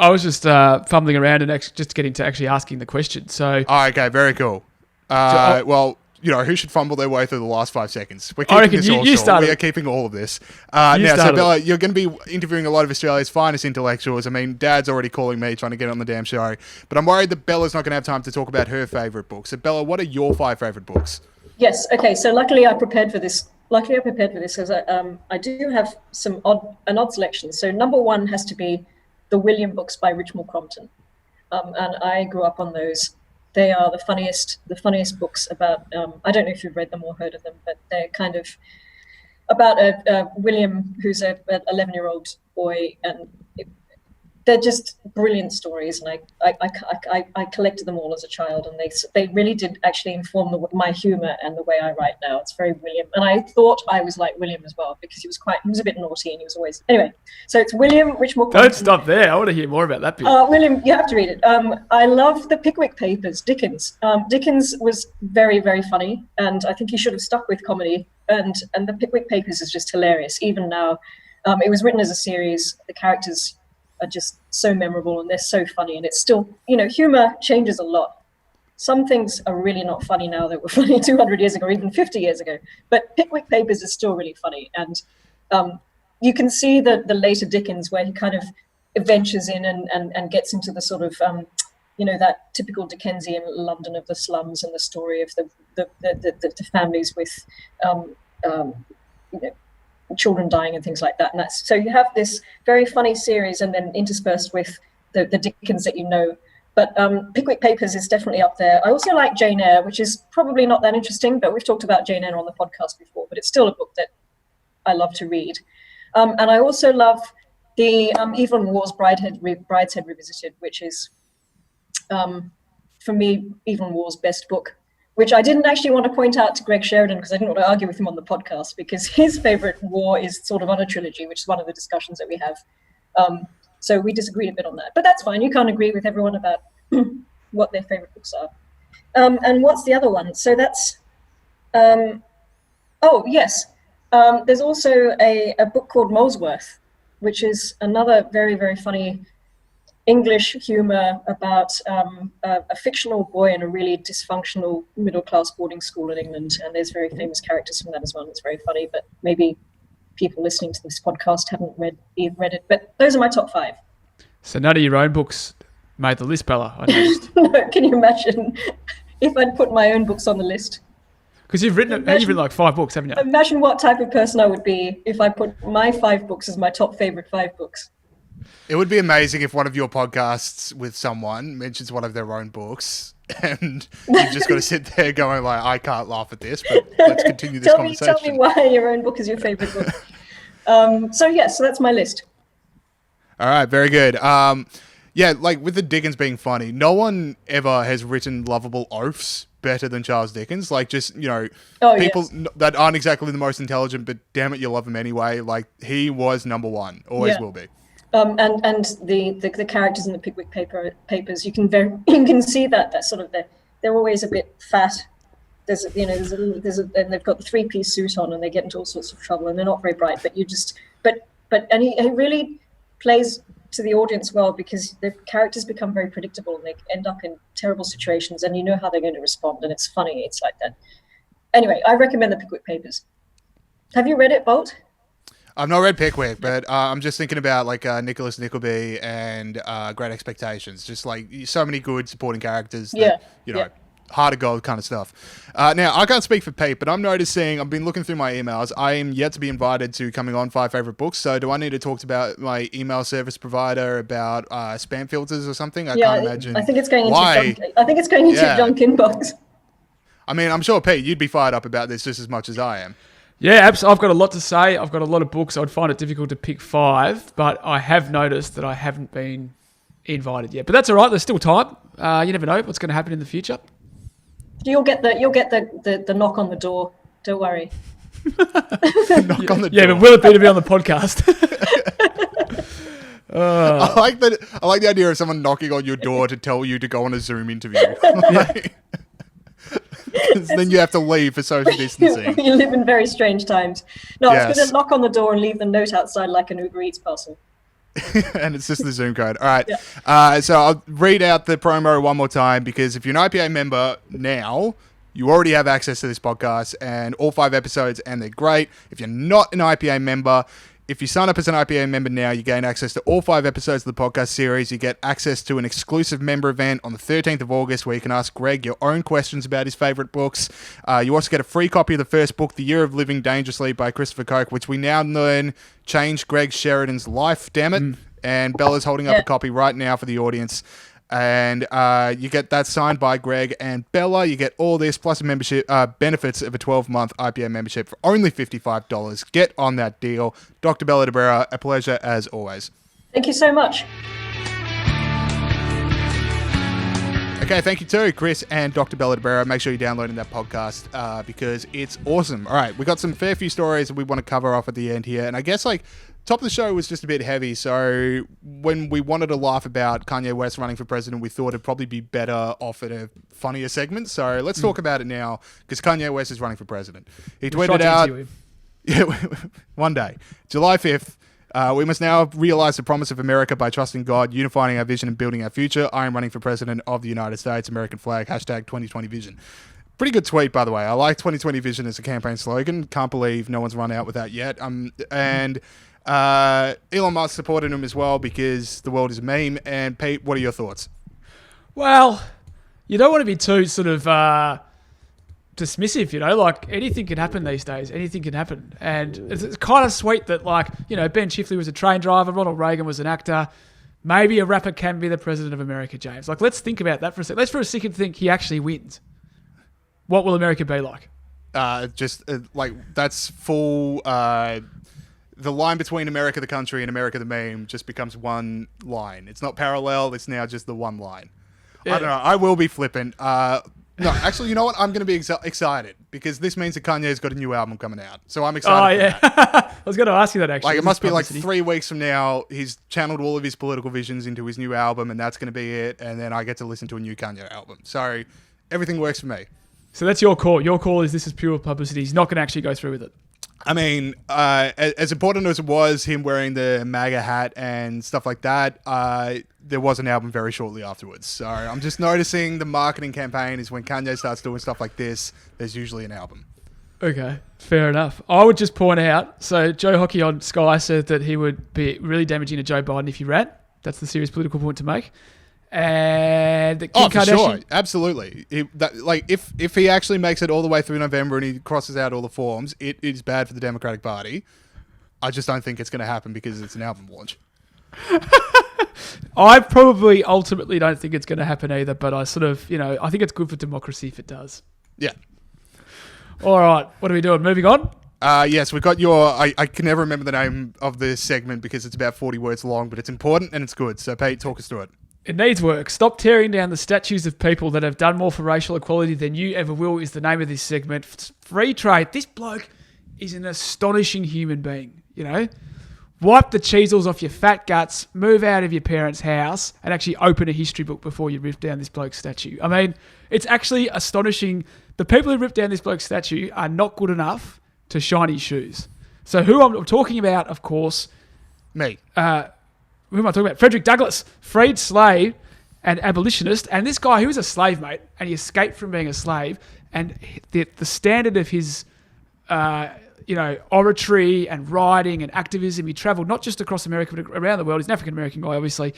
fumbling around and just getting to actually asking the question. So, okay, very cool. Well, who should fumble their way through the last 5 seconds? We're keeping this all short. We are keeping all of this. So Bella, you're going to be interviewing a lot of Australia's finest intellectuals. I mean, Dad's already calling me, trying to get on the damn show. But I'm worried that Bella's not going to have time to talk about her favourite books. So, Bella, what are your 5 favourite books? Yes. Okay. So, luckily I prepared for this because I do have an odd selection. So, number 1 has to be the William books by Richmal Crompton. And I grew up on those. They are the funniest books about. I don't know if you've read them or heard of them, but they're kind of about William, who's a 11-year-old boy, and they're just brilliant stories. And I collected them all as a child, and they really did actually inform my humor and the way I write now. It's very William, and I thought I was like William as well, because he was a bit naughty, and he was always anyway. So it's William Richmore. Don't stop there. I want to hear more about that bit. William, you have to read it. I love the Pickwick Papers. Dickens. Dickens was very, very funny, and I think he should have stuck with comedy. And the Pickwick Papers is just hilarious, even now. It was written as a series. The characters are just so memorable, and they're so funny, and it's still, humor changes a lot. Some things are really not funny now that were funny 200 years ago, or even 50 years ago, but Pickwick Papers is still really funny. And you can see the later Dickens, where he kind of ventures in and gets into the sort of that typical Dickensian London of the slums, and the story of the families with children dying and things like that. And so you have this very funny series, and then interspersed with the Dickens that you know. But Pickwick Papers is definitely up there. I also like Jane Eyre, which is probably not that interesting, but we've talked about Jane Eyre on the podcast before, but it's still a book that I love to read. And I also love the Evelyn Waugh's Brideshead Revisited, which is, for me, Evelyn Waugh's best book, which I didn't actually want to point out to Greg Sheridan, because I didn't want to argue with him on the podcast, because his favorite war is sort of on a trilogy, which is one of the discussions that we have. So we disagreed a bit on that, but that's fine. You can't agree with everyone about what their favorite books are. And what's the other one? So that's, there's also a book called Molesworth, which is another very, very funny English humor about a fictional boy in a really dysfunctional middle-class boarding school in England. And there's very famous characters from that as well. It's very funny, but maybe people listening to this podcast haven't read it. But those are my top 5. So none of your own books made the list, Bella, I noticed. Can you imagine if I'd put my own books on the list? Because you've written like 5 books, haven't you? Imagine what type of person I would be if I put my 5 books as my top favorite 5 books. It would be amazing if one of your podcasts with someone mentions one of their own books, and you've just got to sit there going like, I can't laugh at this, but let's continue this conversation. Tell me why your own book is your favorite book. So that's my list. All right, very good. Like with the Dickens being funny, no one ever has written lovable oafs better than Charles Dickens. Like, just, people that aren't exactly the most intelligent, but damn it, you love him anyway. Like, he was number one, always will be. And the characters in the Pickwick Papers, you can see that sort of they're always a bit fat. And they've got the 3-piece suit on, and they get into all sorts of trouble, and they're not very bright. But he really plays to the audience well, because the characters become very predictable, and they end up in terrible situations, and you know how they're going to respond, and it's funny. It's like that. Anyway, I recommend the Pickwick Papers. Have you read it, Bolt? I've not read Pickwick, but I'm just thinking about like Nicholas Nickleby and Great Expectations. Just like so many good supporting characters. Heart of gold kind of stuff. Now, I can't speak for Pete, but I'm noticing, I've been looking through my emails. I am yet to be invited to coming on 5 favorite books. So do I need to talk about my email service provider about spam filters or something? I can't imagine. I think it's going into your junk inbox. I mean, I'm sure, Pete, you'd be fired up about this just as much as I am. Yeah, I've got a lot to say. I've got a lot of books. I'd find it difficult to pick 5, but I have noticed that I haven't been invited yet. But that's all right. There's still time. You never know what's going to happen in the future. You'll get the knock on the door. Don't worry. Knock on the door. Yeah, but will it be on the podcast? I like the idea of someone knocking on your door to tell you to go on a Zoom interview. Then you have to leave for social distancing. You live in very strange times. No, I was going to knock on the door and leave the note outside like an Uber Eats parcel. And it's just the Zoom code. All right. So I'll read out the promo one more time, because if you're an IPA member now, you already have access to this podcast and all 5 episodes, and they're great. If you're not an IPA member, if you sign up as an IPA member now, you gain access to all 5 episodes of the podcast series. You get access to an exclusive member event on the 13th of August where you can ask Greg your own questions about his favourite books. You also get a free copy of the first book, The Year of Living Dangerously by Christopher Koch, which we now learn changed Greg Sheridan's life, damn it. And Bella's holding up a copy right now for the audience. And you get that signed by Greg and Bella. You get all this plus a membership benefits of a 12-month IPA membership for only $55. Get on that deal. Dr. Bella de Brera, a pleasure as always. Thank you so much. Okay, thank you too, Chris and Dr. Bella de Brera. Make sure you're downloading that podcast because it's awesome. All right, we got some fair few stories that we want to cover off at the end here. And I guess top of the show was just a bit heavy. So when we wanted to laugh about Kanye West running for president, we thought it'd probably be better off at a funnier segment. So let's talk about it now because Kanye West is running for president. He tweeted out, one day, July 5th, we must now realize the promise of America by trusting God, unifying our vision and building our future. I am running for president of the United States. American flag, hashtag 2020 vision. Pretty good tweet, by the way. I like 2020 vision as a campaign slogan. Can't believe no one's run out with that yet. And Elon Musk supported him as well because the world is a meme. And Pete, what are your thoughts? Well, you don't want to be too sort of dismissive, like anything can happen these days. Anything can happen. And it's kind of sweet that Ben Chifley was a train driver, Ronald Reagan was an actor. Maybe a rapper can be the president of America, James. Let's think about that for a second. Let's for a second think he actually wins. What will America be like? That's full... the line between America the country and America the meme just becomes one line. It's not parallel. It's now just the one line. Yeah. I don't know. I will be flippant. No, actually, you know what? I'm going to be excited because this means that Kanye's got a new album coming out. So I'm excited. Oh, yeah. I was going to ask you that, actually. It must be 3 weeks from now. He's channeled all of his political visions into his new album, and that's going to be it. And then I get to listen to a new Kanye album. So everything works for me. So that's your call. Your call is this is pure publicity. He's not going to actually go through with it. I mean, as important as it was, him wearing the MAGA hat and stuff like that, there was an album very shortly afterwards. So I'm just noticing the marketing campaign is when Kanye starts doing stuff like this, there's usually an album. Okay, fair enough. I would just point out, so Joe Hockey on Sky said that he would be really damaging to Joe Biden if he ran. That's the serious political point to make. And Kim Kardashian, for sure, absolutely. If he actually makes it all the way through November and he crosses out all the forms, it is bad for the Democratic Party. I just don't think it's going to happen because it's an album launch. I probably ultimately don't think it's going to happen either, but I sort of, I think it's good for democracy if it does. Yeah. All right, what are we doing? Moving on? Yes, we've got your... I can never remember the name of this segment because it's about 40 words long, but it's important and it's good. So, Pete, talk us through it. It needs work. Stop tearing down the statues of people that have done more for racial equality than you ever will is the name of this segment. Free trade. This bloke is an astonishing human being, Wipe the cheesels off your fat guts, move out of your parents' house, and actually open a history book before you rip down this bloke's statue. I mean, it's actually astonishing. The people who rip down this bloke's statue are not good enough to shine his shoes. So who I'm talking about, of course... Me. Who am I talking about? Frederick Douglass, freed slave and abolitionist. And this guy, he was a slave, mate, and he escaped from being a slave. And the standard of his... oratory and writing and activism. He travelled not just across America, but around the world. He's an African-American guy, obviously,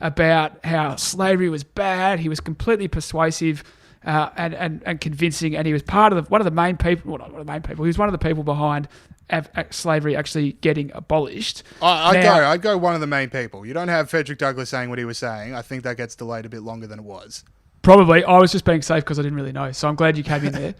about how slavery was bad. He was completely persuasive and convincing, and he was one of the main people. Well, not one of the main people. He was one of the people behind slavery actually getting abolished. I'd go one of the main people. You don't have Frederick Douglass saying what he was saying. I think that gets delayed a bit longer than it was. Probably. I was just being safe because I didn't really know. So I'm glad you came in there.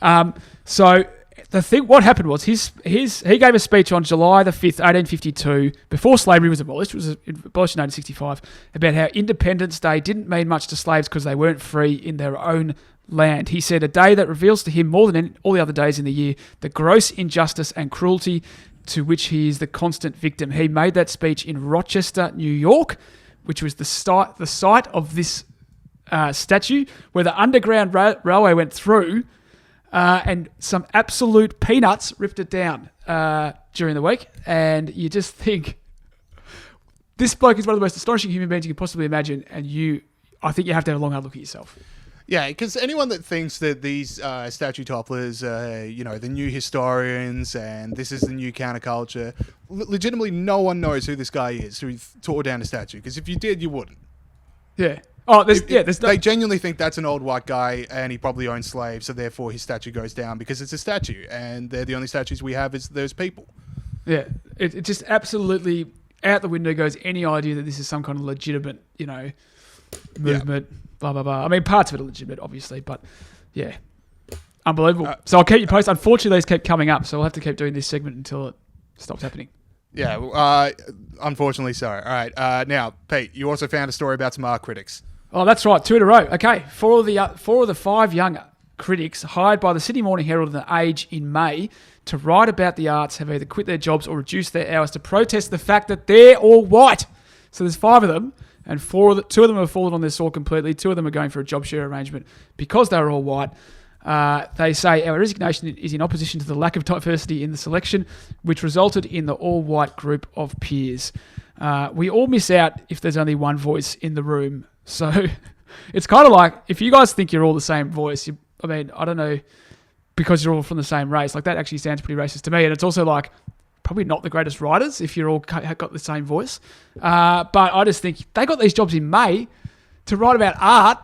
What happened was he gave a speech on July the 5th, 1852, before slavery was abolished. It was abolished in 1865, about how Independence Day didn't mean much to slaves because they weren't free in their own land. He said, a day that reveals to him more than all the other days in the year the gross injustice and cruelty to which he is the constant victim. He made that speech in Rochester, New York, which was the site of this statue, where the Underground Railway went through. And some absolute peanuts ripped it down during the week. And you just think, this bloke is one of the most astonishing human beings you can possibly imagine. And I think you have to have a long hard look at yourself. Yeah, because anyone that thinks that these statue topplers are, the new historians and this is the new counterculture, legitimately no one knows who this guy is who tore down a statue. Because if you did, you wouldn't. Yeah. Oh, they genuinely think that's an old white guy and he probably owns slaves, so therefore his statue goes down because it's a statue and they're the only statues we have is those people. Yeah, it just absolutely out the window goes any idea that this is some kind of legitimate, movement, blah, blah, blah. I mean, parts of it are legitimate, obviously, but yeah. Unbelievable. So I'll keep you posted. Unfortunately, these keep coming up, so we'll have to keep doing this segment until it stops happening. Yeah, unfortunately so. All right. Now, Pete, you also found a story about some art critics. Oh, that's right. 2 in a row. Okay. Four of the 5 young critics hired by the Sydney Morning Herald and The Age in May to write about the arts have either quit their jobs or reduced their hours to protest the fact that they're all white. So there's 5 of them, and 2 of them have fallen on their sword completely. 2 of them are going for a job share arrangement because they're all white. They say our resignation is in opposition to the lack of diversity in the selection, which resulted in the all-white group of peers. We all miss out if there's only one voice in the room. So it's kind of like, if you guys think you're all the same voice, I don't know, because you're all from the same race, like that actually sounds pretty racist to me. And it's also like, probably not the greatest writers if you're all got the same voice. But I just think they got these jobs in May to write about art.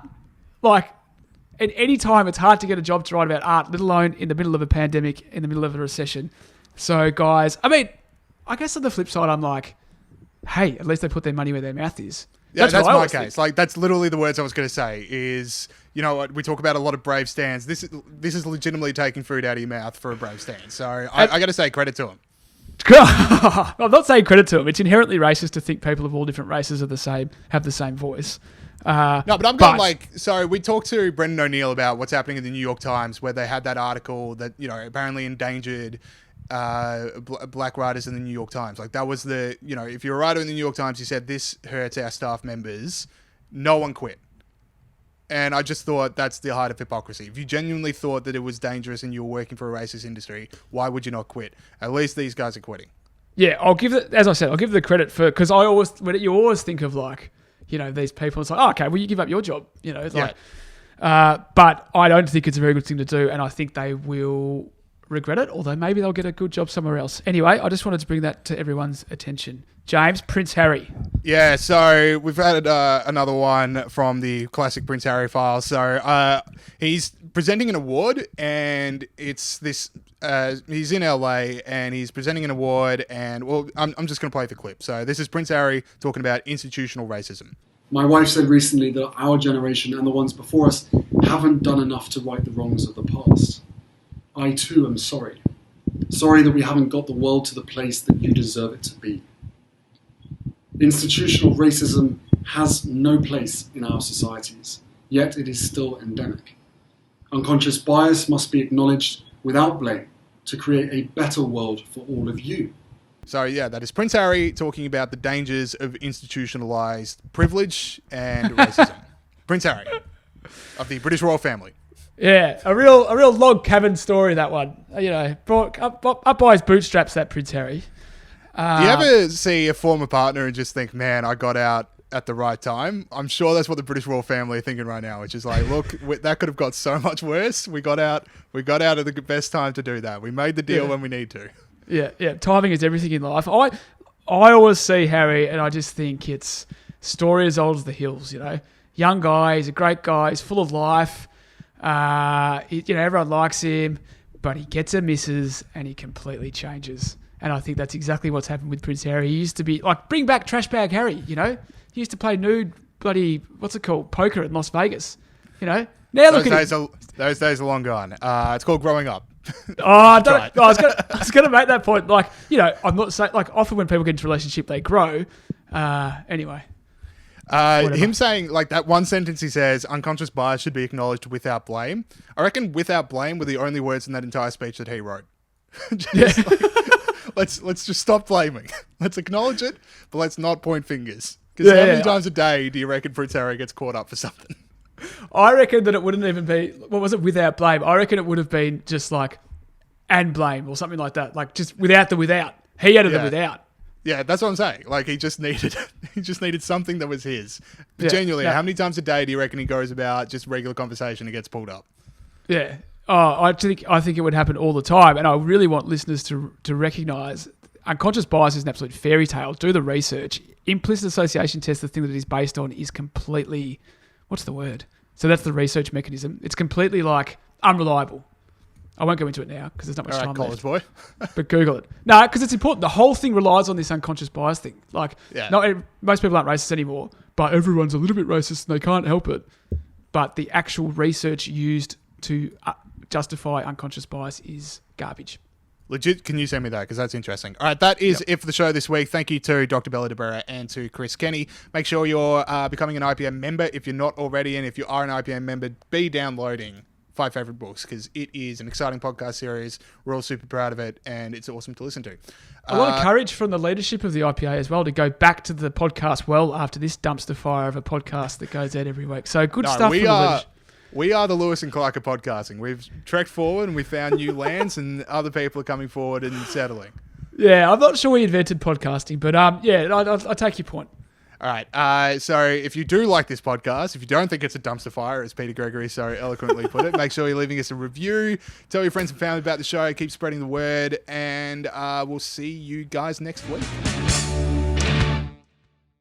Like, at any time, it's hard to get a job to write about art, let alone in the middle of a pandemic, in the middle of a recession. So, guys, I guess on the flip side, I'm like, hey, at least they put their money where their mouth is. Yeah, that's my case. Like, that's literally the words I was going to say is, you know, we talk about a lot of brave stands. This is legitimately taking food out of your mouth for a brave stand. So I got to say credit to him. I'm not saying credit to him. It's inherently racist to think people of all different races have the same voice. No, but I'm going so we talked to Brendan O'Neill about what's happening in the New York Times, where they had that article that, you know, apparently endangered black writers in the New York Times. Like, that was if you're a writer in the New York Times, you said this hurts our staff members, no one quit. And I just thought that's the height of hypocrisy. If you genuinely thought that it was dangerous and you were working for a racist industry, why would you not quit? At least these guys are quitting. Yeah, I'll give the credit for, because you always think of, like, you know, these people, it's like, oh, okay, well, you give up your job, you know, it's like, but I don't think it's a very good thing to do, and I think they will regret it, although maybe they'll get a good job somewhere else. Anyway, I just wanted to bring that to everyone's attention. James, Prince Harry. Yeah, so we've had another one from the classic Prince Harry files. So he's presenting an award, and it's this. He's in LA, and he's presenting an award, and I'm just going to play the clip. So this is Prince Harry talking about institutional racism. My wife said recently that our generation and the ones before us haven't done enough to right the wrongs of the past. I too am sorry. Sorry that we haven't got the world to the place that you deserve it to be. Institutional racism has no place in our societies, yet it is still endemic. Unconscious bias must be acknowledged without blame to create a better world for all of you. So yeah, that is Prince Harry talking about the dangers of institutionalized privilege and racism. Prince Harry of the British royal family. Yeah, a real log cabin story, that one. You know, brought up by his bootstraps, that Prince Harry. Do you ever see a former partner and just think, man, I got out at the right time? I'm sure that's what the British royal family are thinking right now, which is like, look, that could have got so much worse. We got out at the best time to do that. We made the deal when we need to. Yeah. Timing is everything in life. I always see Harry and I just think it's story as old as the hills, you know. Young guy, he's a great guy, he's full of life. Everyone likes him, but he gets a missus and he completely changes. And I think that's exactly what's happened with Prince Harry. He used to be like, bring back Trash Bag Harry, you know? He used to play nude bloody, what's it called? Poker in Las Vegas, you know? Now look at him. Those days are long gone. It's called growing up. I was going to make that point. Like, you know, I'm not saying, like, often when people get into a relationship, they grow. Anyway. Him saying, like, that one sentence he says, unconscious bias should be acknowledged without blame. I reckon without blame were the only words in that entire speech that he wrote. Let's just stop blaming. Let's acknowledge it, but let's not point fingers. Because how many times a day do you reckon Prince Harry gets caught up for something? I reckon that it wouldn't even be, what was it, without blame? I reckon it would have been just like, and blame or something like that. Like just without the without. He added the without. Yeah, that's what I'm saying. Like he just needed something that was his. But genuinely, how many times a day do you reckon he goes about just regular conversation and gets pulled up? Yeah. Oh, I think it would happen all the time, and I really want listeners to recognise unconscious bias is an absolute fairy tale. Do the research. Implicit association test, the thing that it is based on, is completely, what's the word? So that's the research mechanism. It's completely like unreliable. I won't go into it now because there's not much All right, time college left. boy. But Google it. No, because it's important. The whole thing relies on this unconscious bias thing. Like, most people aren't racist anymore, but everyone's a little bit racist and they can't help it. But the actual research used to justify unconscious bias is garbage. Legit, can you send me that? Because that's interesting. All right, that is it for the show this week. Thank you to Dr. Bella DeBera and to Chris Kenny. Make sure you're becoming an IPA member if you're not already, and if you are an IPA member, be downloading 5 Favorite Books, because it is an exciting podcast series. We're all super proud of it, and it's awesome to listen to. A lot of courage from the leadership of the IPA as well to go back to the podcast well after this dumpster fire of a podcast that goes out every week. So good stuff from the leadership. We are the Lewis and Clark of podcasting. We've trekked forward and we found new lands, and other people are coming forward and settling. Yeah, I'm not sure we invented podcasting, but I take your point. All right. So if you do like this podcast, if you don't think it's a dumpster fire, as Peter Gregory so eloquently put it, make sure you're leaving us a review. Tell your friends and family about the show. Keep spreading the word. And we'll see you guys next week.